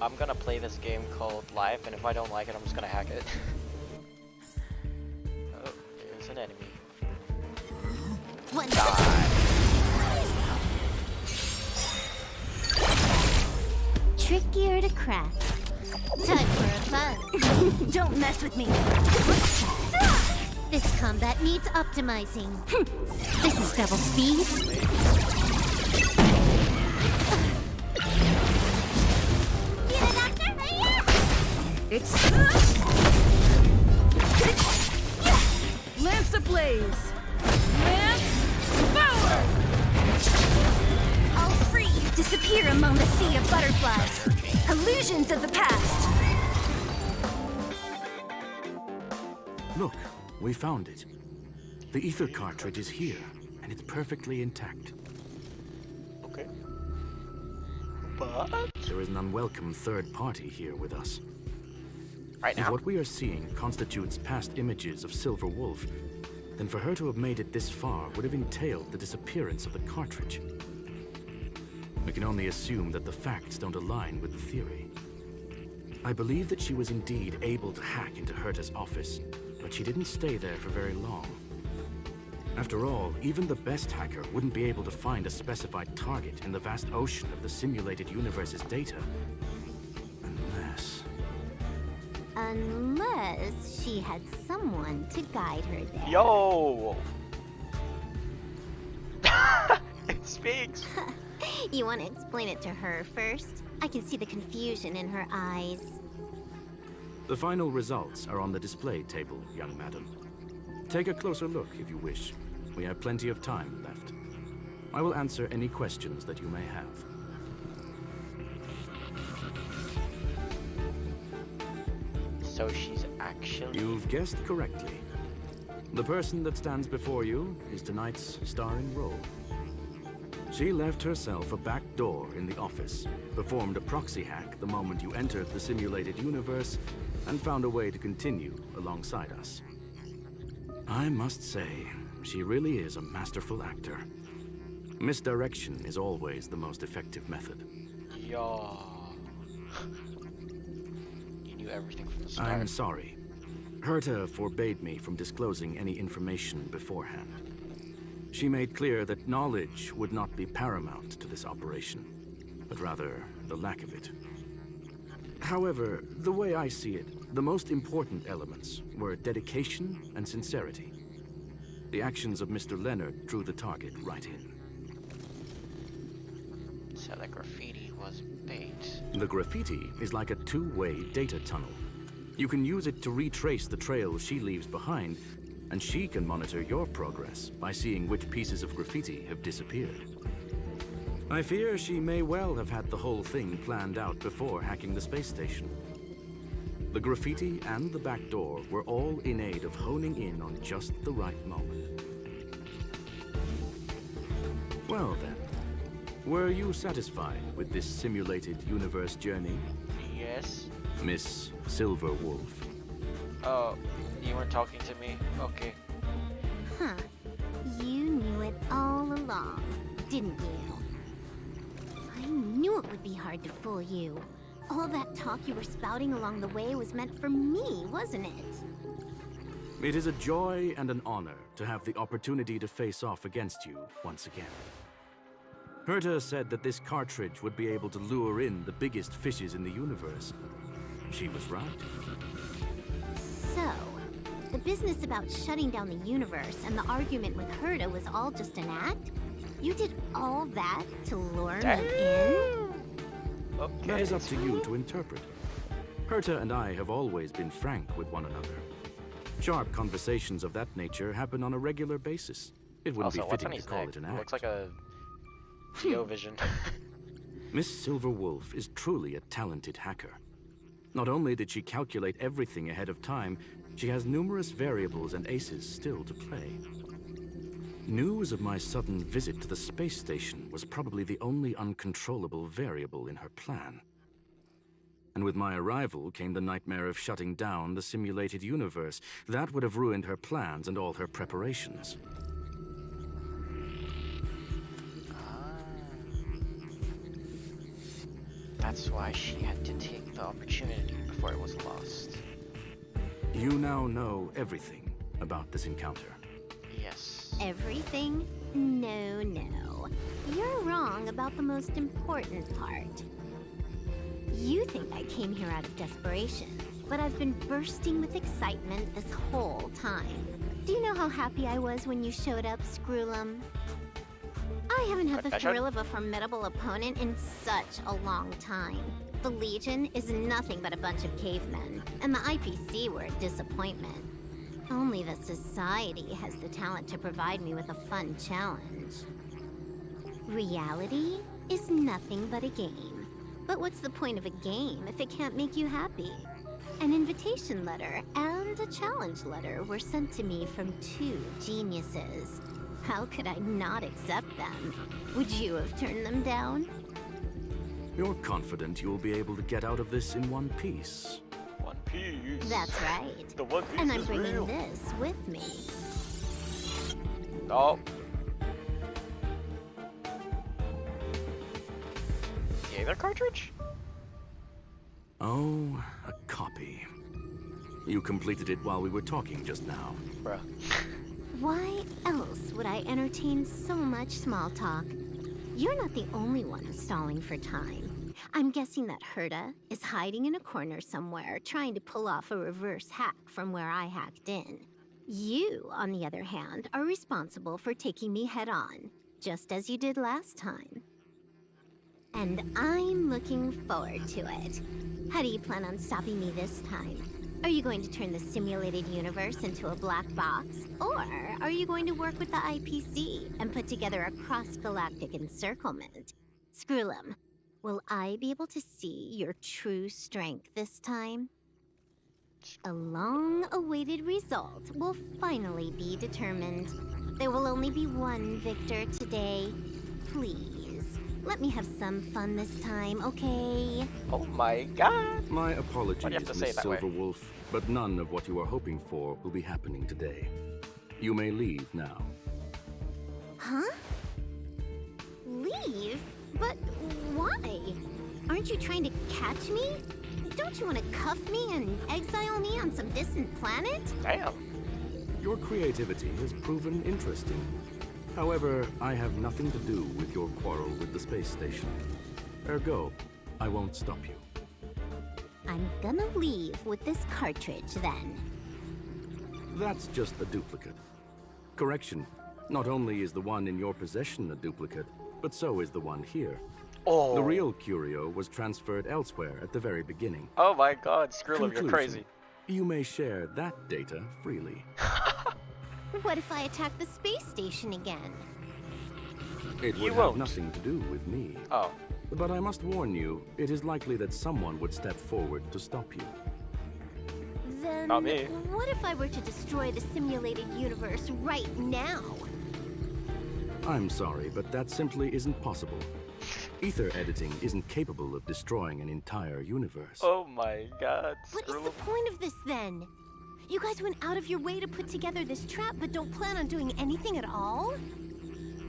[SPEAKER 1] I'm gonna play this game called Life, and if I don't like it, I'm just gonna hack it. Oh, there's an enemy.
[SPEAKER 2] One trickier to crack. Time for a buzz.
[SPEAKER 3] Don't mess with me.
[SPEAKER 2] This combat needs optimizing. This is double speed. Get it, Doctor?
[SPEAKER 3] It's Lance ablaze! Lance forward!
[SPEAKER 2] I'll free you. Disappear among the sea of butterflies. Illusions of the past.
[SPEAKER 6] Look, we found it. The ether cartridge is here, and it's perfectly intact.
[SPEAKER 1] Okay. But
[SPEAKER 6] There is an unwelcome third party here with us.
[SPEAKER 1] right
[SPEAKER 6] If
[SPEAKER 1] now,
[SPEAKER 6] what we are seeing constitutes past images of Silver Wolf, then for her to have made it this far would have entailed the disappearance of the cartridge. We can only assume that the facts don't align with the theory. I believe that she was indeed able to hack into Herta's office, but she didn't stay there for very long. After all, even the best hacker wouldn't be able to find a specified target in the vast ocean of the simulated universe's data.
[SPEAKER 2] Unless she had someone to guide her there.
[SPEAKER 1] yo, it speaks.
[SPEAKER 2] You want to explain it to her first? I can see the confusion in her eyes.
[SPEAKER 6] The final results are on the display table, young madam. Take a closer look if you wish. We have plenty of time left. I will answer any questions that you may have.
[SPEAKER 1] So she's actually.
[SPEAKER 6] You've guessed correctly. The person that stands before you is tonight's starring role. She left herself a back door in the office, performed a proxy hack the moment you entered the simulated universe, and found a way to continue alongside us. I must say, she really is a masterful actor. Misdirection is always the most effective method.
[SPEAKER 1] Yo. You knew everything from the start.
[SPEAKER 6] I'm sorry. Herta forbade me from disclosing any information beforehand. She made clear that knowledge would not be paramount to this operation, but rather the lack of it. However, the way I see it, the most important elements were dedication and sincerity. The actions of Mr. Leonard drew the target right in.
[SPEAKER 1] So the graffiti was bait.
[SPEAKER 6] The graffiti is like a two-way data tunnel. You can use it to retrace the trail she leaves behind, and she can monitor your progress by seeing which pieces of graffiti have disappeared. I fear she may well have had the whole thing planned out before hacking the space station. The graffiti and the back door were all in aid of honing in on just the right moment. Well then, were you satisfied with this simulated universe journey,
[SPEAKER 1] Yes.
[SPEAKER 6] Miss Silver Wolf?
[SPEAKER 1] Oh, you weren't talking to me? Okay.
[SPEAKER 2] Huh. You knew it all along, didn't you? I knew it would be hard to fool you. All that talk you were spouting along the way was meant for me, wasn't it?
[SPEAKER 6] It is a joy and an honor to have the opportunity to face off against you once again. Herta said that this cartridge would be able to lure in the biggest fishes in the universe. She was right.
[SPEAKER 2] So, the business about shutting down the universe and the argument with Herta was all just an act? You did all that to lure me in?
[SPEAKER 1] Okay.
[SPEAKER 6] That is up to you to interpret. Herta and I have always been frank with one another. Sharp conversations of that nature happen on a regular basis. It wouldn't
[SPEAKER 1] Also,
[SPEAKER 6] be
[SPEAKER 1] what's on
[SPEAKER 6] fitting to
[SPEAKER 1] his
[SPEAKER 6] call
[SPEAKER 1] neck?
[SPEAKER 6] it an act.
[SPEAKER 1] Looks like a Geo Vision.
[SPEAKER 6] Miss Silver Wolf is truly a talented hacker. Not only did she calculate everything ahead of time, she has numerous variables and aces still to play. News of my sudden visit to the space station was probably the only uncontrollable variable in her plan. And with my arrival came the nightmare of shutting down the simulated universe. That would have ruined her plans and all her preparations.
[SPEAKER 1] That's why she had to take the opportunity before it was lost.
[SPEAKER 6] You now know everything about this encounter.
[SPEAKER 1] Yes.
[SPEAKER 2] Everything? No, no. You're wrong about the most important part. You think I came here out of desperation, but I've been bursting with excitement this whole time. Do you know how happy I was when you showed up, Screwlum? I haven't had the
[SPEAKER 1] Confession?
[SPEAKER 2] thrill of a formidable opponent in such a long time. The Legion is nothing but a bunch of cavemen, and the IPC were a disappointment. Only the Society has the talent to provide me with a fun challenge. Reality is nothing but a game. But what's the point of a game if it can't make you happy? An invitation letter and a challenge letter were sent to me from two geniuses. How could I not accept them? Would you have turned them down?
[SPEAKER 6] You're confident you'll be able to get out of this in one piece.
[SPEAKER 1] One Piece.
[SPEAKER 2] That's right.
[SPEAKER 1] The One Piece
[SPEAKER 2] And I'm
[SPEAKER 1] is
[SPEAKER 2] bringing
[SPEAKER 1] real.
[SPEAKER 2] this with me.
[SPEAKER 1] Oh. The Aether cartridge?
[SPEAKER 6] Oh, a copy. You completed it while we were talking just now.
[SPEAKER 1] Bruh.
[SPEAKER 2] Why else would I entertain so much small talk? You're not the only one stalling for time. I'm guessing that Herta is hiding in a corner somewhere, trying to pull off a reverse hack from where I hacked in. You, on the other hand, are responsible for taking me head-on, just as you did last time. And I'm looking forward to it. How do you plan on stopping me this time? Are you going to turn the simulated universe into a black box? Or are you going to work with the IPC and put together a cross-galactic encirclement? Skrullum, will I be able to see your true strength this time? A long-awaited result will finally be determined. There will only be one victor today. Please, let me have some fun this time, okay?
[SPEAKER 1] Oh my god.
[SPEAKER 6] My
[SPEAKER 1] Why do
[SPEAKER 6] apologies,
[SPEAKER 1] you have to say
[SPEAKER 6] Miss
[SPEAKER 1] it that way?
[SPEAKER 6] Silverwolf, but none of what you are hoping for will be happening today. You may leave now.
[SPEAKER 2] Huh? Leave? But why? Aren't you trying to catch me? Don't you want to cuff me and exile me on some distant planet?
[SPEAKER 1] Damn.
[SPEAKER 6] Your creativity has proven interesting. However, I have nothing to do with your quarrel with the space station. Ergo, I won't stop you.
[SPEAKER 2] I'm gonna leave with this cartridge then.
[SPEAKER 6] That's just a duplicate. Correction, not only is the one in your possession a duplicate, but so is the one here.
[SPEAKER 1] Oh.
[SPEAKER 6] The real curio was transferred elsewhere at the very beginning.
[SPEAKER 1] Oh my god, Skrullum, you're
[SPEAKER 6] Conclusion,
[SPEAKER 1] crazy.
[SPEAKER 6] You may share that data freely.
[SPEAKER 2] What if I attack the space station again?
[SPEAKER 6] It
[SPEAKER 1] You
[SPEAKER 6] would
[SPEAKER 1] won't.
[SPEAKER 6] have nothing to do with me.
[SPEAKER 1] Oh.
[SPEAKER 6] But I must warn you, it is likely that someone would step forward to stop you.
[SPEAKER 2] Then
[SPEAKER 1] Not me.
[SPEAKER 2] what if I were to destroy the simulated universe right now?
[SPEAKER 6] I'm sorry, but that simply isn't possible. Ether editing isn't capable of destroying an entire universe.
[SPEAKER 1] Oh my god,
[SPEAKER 2] What is the
[SPEAKER 1] Skrullum.
[SPEAKER 2] point of this then? You guys went out of your way to put together this trap, but don't plan on doing anything at all?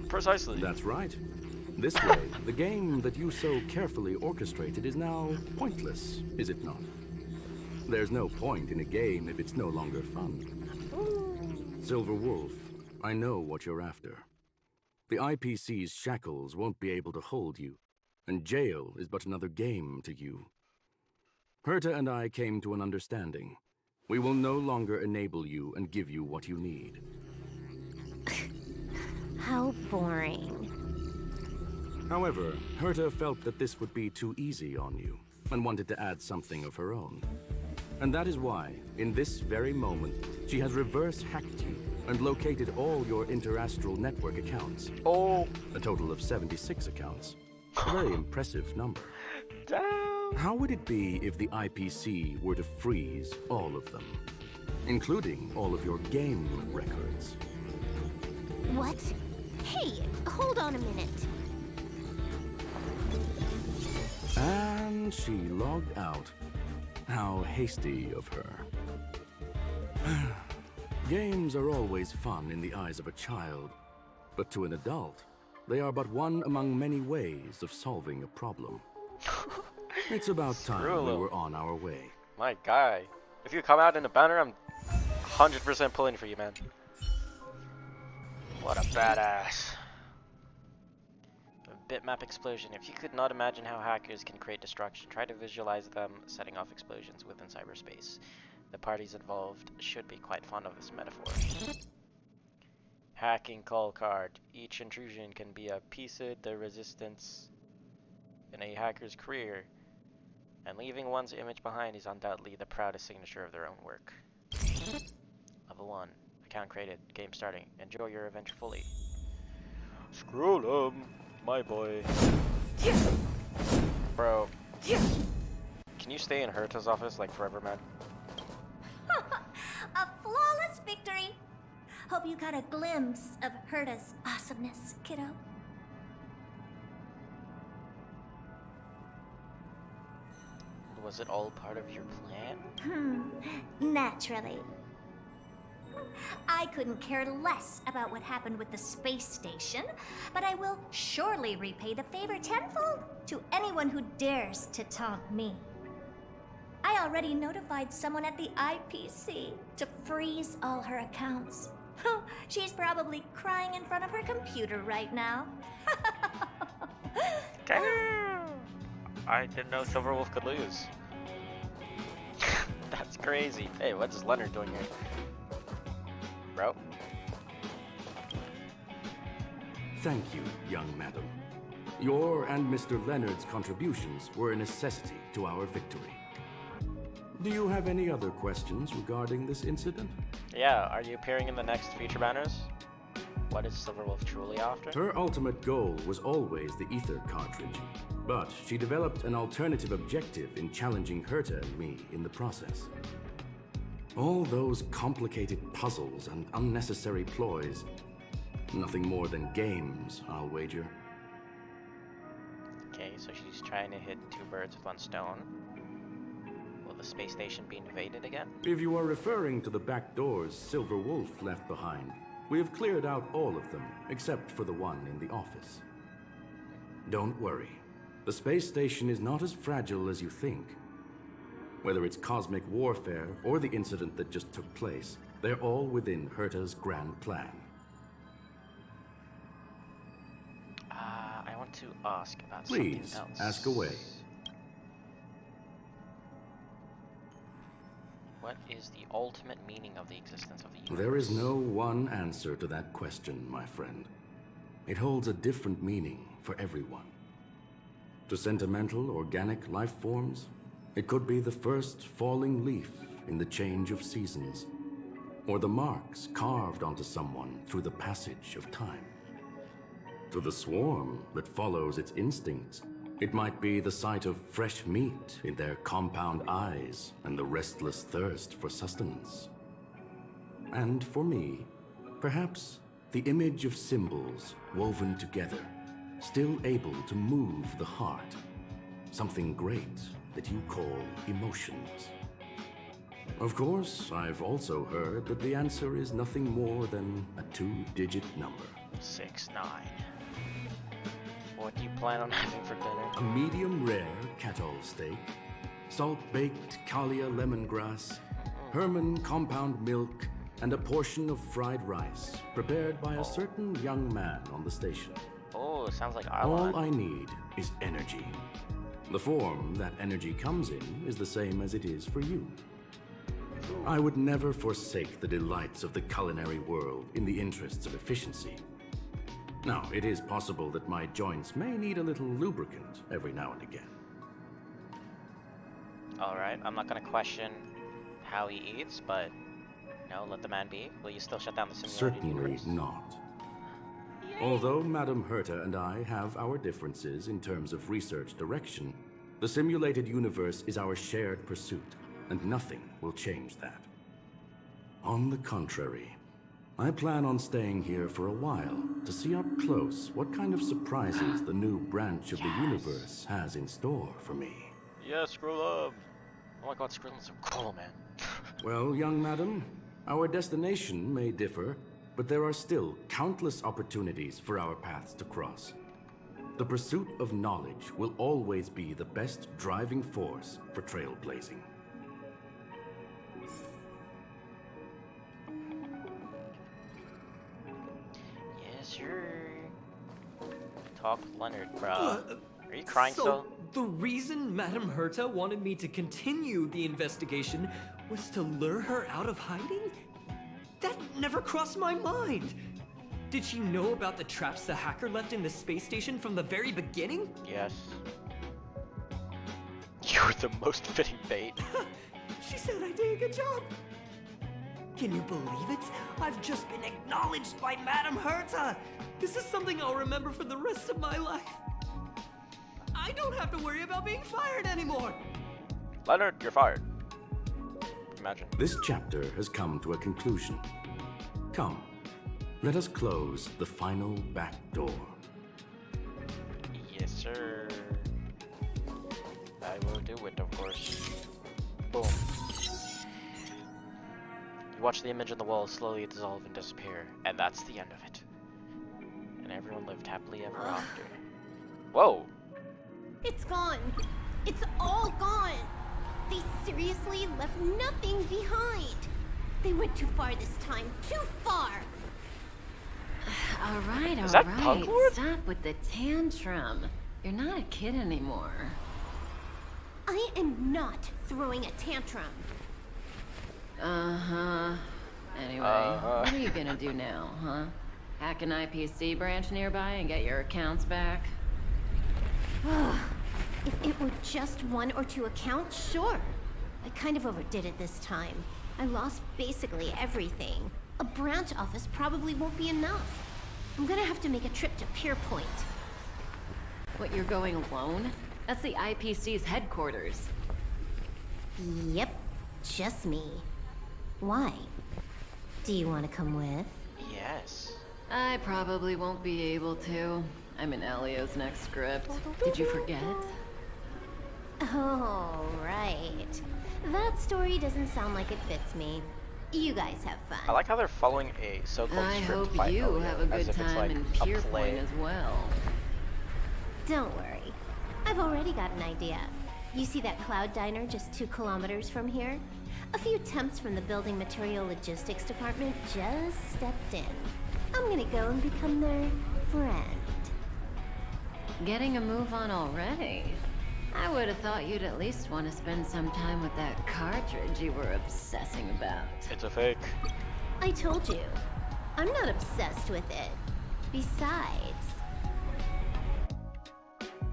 [SPEAKER 1] Precisely.
[SPEAKER 6] That's right. This way, the game that you so carefully orchestrated is now pointless, is it not? There's no point in a game if it's no longer fun. Silver Wolf, I know what you're after. The IPC's shackles won't be able to hold you, and jail is but another game to you. Herta and I came to an understanding. We will no longer enable you and give you what you need.
[SPEAKER 2] How boring.
[SPEAKER 6] However, Herta felt that this would be too easy on you, and wanted to add something of her own. And that is why, in this very moment, she has reverse-hacked you and located all your interastral network accounts.
[SPEAKER 1] Oh,
[SPEAKER 6] A total of 76 accounts. A very impressive number.
[SPEAKER 1] damn.
[SPEAKER 6] How would it be if the IPC were to freeze all of them, including all of your game records?
[SPEAKER 2] What? Hey, hold on a minute.
[SPEAKER 6] And she logged out. How hasty of her. Games are always fun in the eyes of a child, but to an adult, they are but one among many ways of solving a problem. It's about time we
[SPEAKER 1] Skrullum.
[SPEAKER 6] were on our way.
[SPEAKER 1] My guy. If you come out in a banner, I'm 100% pulling for you, man. What a badass. A bitmap explosion. If you could not imagine how hackers can create destruction, try to visualize them setting off explosions within cyberspace. The parties involved should be quite fond of this metaphor. Hacking call card. Each intrusion can be a piece of the resistance in a hacker's career, and leaving one's image behind is undoubtedly the proudest signature of their own work. Level 1. Account created. Game starting. Enjoy your adventure fully. Scroll my boy. Bro. Can you stay in Herta's office like forever, man?
[SPEAKER 2] A flawless victory! Hope you got a glimpse of Herta's awesomeness, kiddo.
[SPEAKER 1] Was it all part of your plan?
[SPEAKER 2] Naturally. I couldn't care less about what happened with the space station, but I will surely repay the favor tenfold to anyone who dares to taunt me. I already notified someone at the IPC to freeze all her accounts. She's probably crying in front of her computer right now.
[SPEAKER 1] I didn't know Silverwolf could lose. That's crazy. Hey, what is Leonard doing here? Bro?
[SPEAKER 6] Thank you, young madam. Your and Mr. Leonard's contributions were a necessity to our victory. Do you have any other questions regarding this incident?
[SPEAKER 1] Yeah, are you appearing in the next feature banners? What is Silverwolf truly after?
[SPEAKER 6] Her ultimate goal was always the ether cartridge, but she developed an alternative objective in challenging Herta and me in the process. All those complicated puzzles and unnecessary ploys, nothing more than games, I'll wager.
[SPEAKER 1] Okay, so she's trying to hit two birds with one stone. Will the space station be invaded again?
[SPEAKER 6] If you are referring to the back doors Silverwolf left behind, we have cleared out all of them, except for the one in the office. Don't worry. The space station is not as fragile as you think. Whether it's cosmic warfare or the incident that just took place, they're all within Herta's grand plan.
[SPEAKER 1] I want to ask about
[SPEAKER 6] Please,
[SPEAKER 1] something else.
[SPEAKER 6] ask away.
[SPEAKER 1] What is the ultimate meaning of the existence of the universe?
[SPEAKER 6] There is no one answer to that question, my friend. It holds a different meaning for everyone. To sentimental, organic life forms, it could be the first falling leaf in the change of seasons, or the marks carved onto someone through the passage of time. To the swarm that follows its instincts, it might be the sight of fresh meat in their compound eyes and the restless thirst for sustenance. And for me, perhaps the image of symbols woven together, still able to move the heart. Something great that you call emotions. Of course, I've also heard that the answer is nothing more than a two-digit number.
[SPEAKER 1] 6-9. What do you plan on having for dinner?
[SPEAKER 6] A medium rare Catol steak, salt-baked Kalia lemongrass, Herman compound milk, and a portion of fried rice, prepared by a certain young man on the station.
[SPEAKER 1] Oh, sounds like I
[SPEAKER 6] All
[SPEAKER 1] want.
[SPEAKER 6] I need is energy. The form that energy comes in is the same as it is for you. I would never forsake the delights of the culinary world in the interests of efficiency. Now, it is possible that my joints may need a little lubricant every now and again.
[SPEAKER 1] Alright, I'm not gonna question how he eats, but no, let the man be. Will you still shut down the simulated
[SPEAKER 6] Certainly
[SPEAKER 1] universe?
[SPEAKER 6] not. Although Madame Herta and I have our differences in terms of research direction, the simulated universe is our shared pursuit, and nothing will change that. On the contrary, I plan on staying here for a while to see up close what kind of surprises the new branch of the universe has in store for me.
[SPEAKER 1] Yes, Scrollum! Oh my god, Scrollum's so cool, man.
[SPEAKER 6] Well, young madam, our destination may differ, but there are still countless opportunities for our paths to cross. The pursuit of knowledge will always be the best driving force for trailblazing.
[SPEAKER 1] Yes, sir. Talk with Leonard, bro. Are you crying still?
[SPEAKER 8] The reason Madame Herta wanted me to continue the investigation was to lure her out of hiding? That never crossed my mind. Did she know about the traps the hacker left in the space station from the very beginning?
[SPEAKER 1] Yes. You're the most fitting bait.
[SPEAKER 8] She said I did a good job. Can you believe it? I've just been acknowledged by Madame Herta. This is something I'll remember for the rest of my life. I don't have to worry about being fired anymore.
[SPEAKER 1] Leonard, you're fired. Imagine.
[SPEAKER 6] This chapter has come to a conclusion. Come, let us close the final back door.
[SPEAKER 1] Yes, sir. I will do it, of course. Boom. You watch the image on the wall slowly dissolve and disappear, and that's the end of it. And everyone lived happily ever after. Whoa!
[SPEAKER 2] It's gone. It's all gone. They seriously left nothing behind. They went too far this time. Too far.
[SPEAKER 3] All right,
[SPEAKER 1] Is that
[SPEAKER 3] all
[SPEAKER 1] Punk
[SPEAKER 3] right.
[SPEAKER 1] Lord?
[SPEAKER 3] Stop with the tantrum. You're not a kid anymore.
[SPEAKER 2] I am not throwing a tantrum.
[SPEAKER 3] Uh-huh. Anyway, what are you gonna do now, huh? Hack an IPC branch nearby and get your accounts back?
[SPEAKER 2] If it were just 1 or 2 accounts, sure. I kind of overdid it this time. I lost basically everything. A branch office probably won't be enough. I'm gonna have to make a trip to Pier Point.
[SPEAKER 3] What, you're going alone? That's the IPC's headquarters.
[SPEAKER 2] Yep, just me. Why? Do you want to come with?
[SPEAKER 1] Yes.
[SPEAKER 3] I probably won't be able to. I'm in Elio's next script. Did you forget?
[SPEAKER 2] Oh, right. That story doesn't sound like it fits me. You guys have fun.
[SPEAKER 1] I like how they're following a so-called
[SPEAKER 3] I
[SPEAKER 1] script
[SPEAKER 3] hope
[SPEAKER 1] by
[SPEAKER 3] you
[SPEAKER 1] Elio,
[SPEAKER 3] have a
[SPEAKER 1] as
[SPEAKER 3] good
[SPEAKER 1] if it's
[SPEAKER 3] time
[SPEAKER 1] like
[SPEAKER 3] in
[SPEAKER 1] a
[SPEAKER 3] Pier
[SPEAKER 1] play.
[SPEAKER 3] Point as well.
[SPEAKER 2] Don't worry. I've already got an idea. You see that cloud diner just 2 kilometers from here? A few temps from the building material logistics department just stepped in. I'm gonna go and become their friend.
[SPEAKER 3] Getting a move on already? I would have thought you'd at least want to spend some time with that cartridge you were obsessing about.
[SPEAKER 1] It's a fake.
[SPEAKER 2] I told you. I'm not obsessed with it. Besides,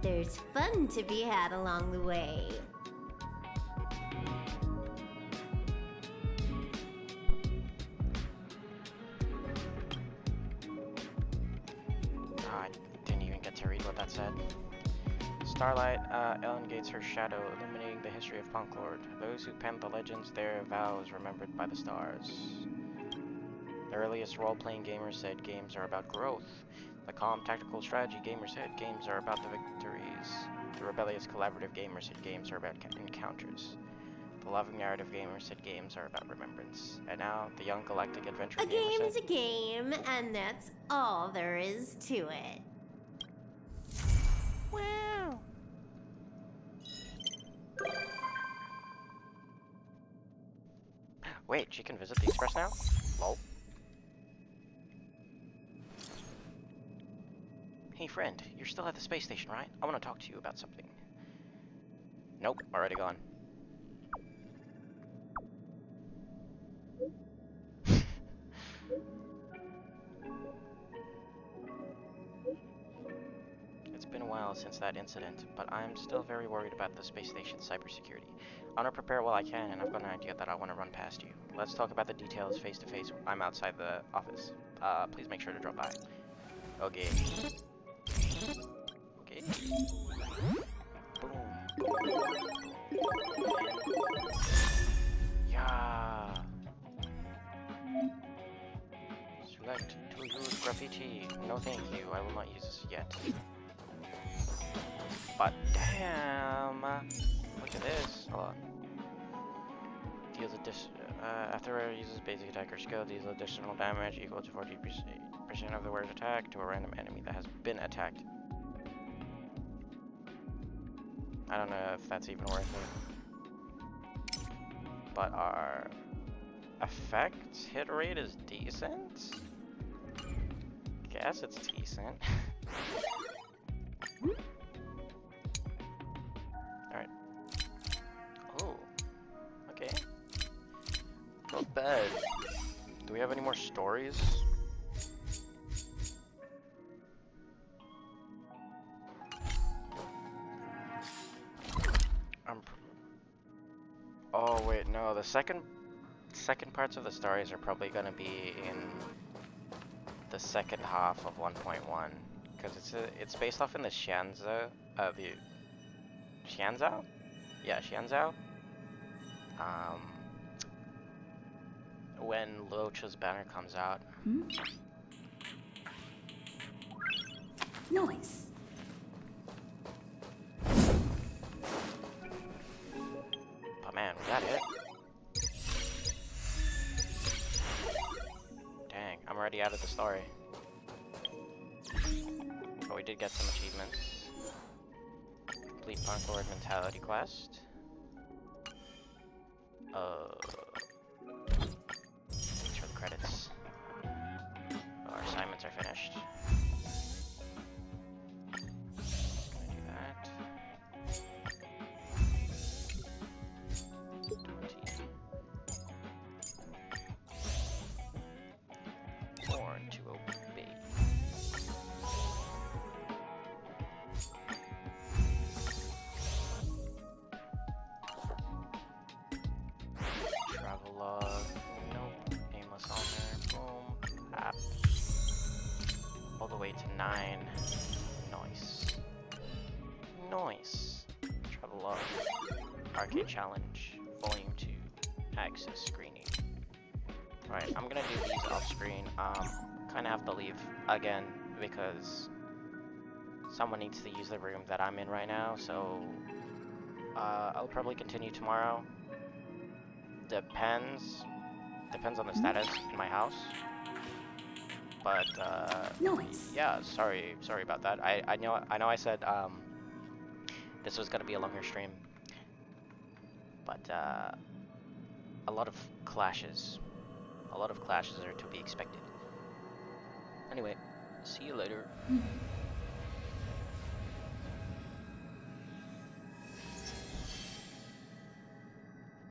[SPEAKER 2] there's fun to be had along the way.
[SPEAKER 1] I didn't even get to read what that said. Starlight elongates her shadow, illuminating the history of Punk Lord. Those who penned the legends, their vows remembered by the stars. The earliest role-playing gamers said games are about growth. The calm tactical strategy gamers said games are about the victories. The rebellious collaborative gamers said games are about encounters. The loving narrative gamers said games are about remembrance. And now, the young galactic adventure
[SPEAKER 2] A
[SPEAKER 1] gamer
[SPEAKER 2] game's
[SPEAKER 1] said...
[SPEAKER 2] a game, and that's all there is to it. Wow.
[SPEAKER 1] Wait, she can visit the Express now? Lol. Hey friend, you're still at the space station, right? I want to talk to you about something. Nope, already gone. It's been a while since that incident, but I'm still very worried about the space station's cybersecurity. I want to prepare while I can, and I've got an idea that I want to run past you. Let's talk about the details face to face. I'm outside the office. Please make sure to drop by. Okay. Okay. Boom. Yeah. Select to use graffiti. No thank you, I will not use this yet. But damn! Look at this. Hold on. Deals after it uses basic attacker skill, deals additional damage equal to 40% of the wearer's attack to a random enemy that has been attacked. I don't know if that's even worth it. But our effect hit rate is decent? Guess it's decent. Alright. Oh. Okay. Not bad. Do we have any more stories? Oh wait, no. The second parts of the stories are probably gonna be in the second half of 1.1, because it's based off in the the Xianzhou? Yeah, Xianzhou. When Luocha's banner comes out.
[SPEAKER 2] Noise.
[SPEAKER 1] Oh man, was that it? Dang, I'm already out of the story. But we did get some achievements. Complete Concord Mentality Quest. Thanks for the credits. Our assignments are finished. Gonna do that. 20. Born to obey. Travel log. Nope. Aimless on there. Boom. App. All the way to 9. Nice. Nice. Travel log. Arcade challenge. Volume 2. Access screening. Right, I'm gonna do these off screen. Kinda have to leave again because someone needs to use the room that I'm in right now, so I'll probably continue tomorrow. Depends on the status in my house. But
[SPEAKER 2] Noise.
[SPEAKER 1] yeah, sorry about that. I know I said this was gonna be a longer stream, but a lot of clashes are to be expected. Anyway, see you later.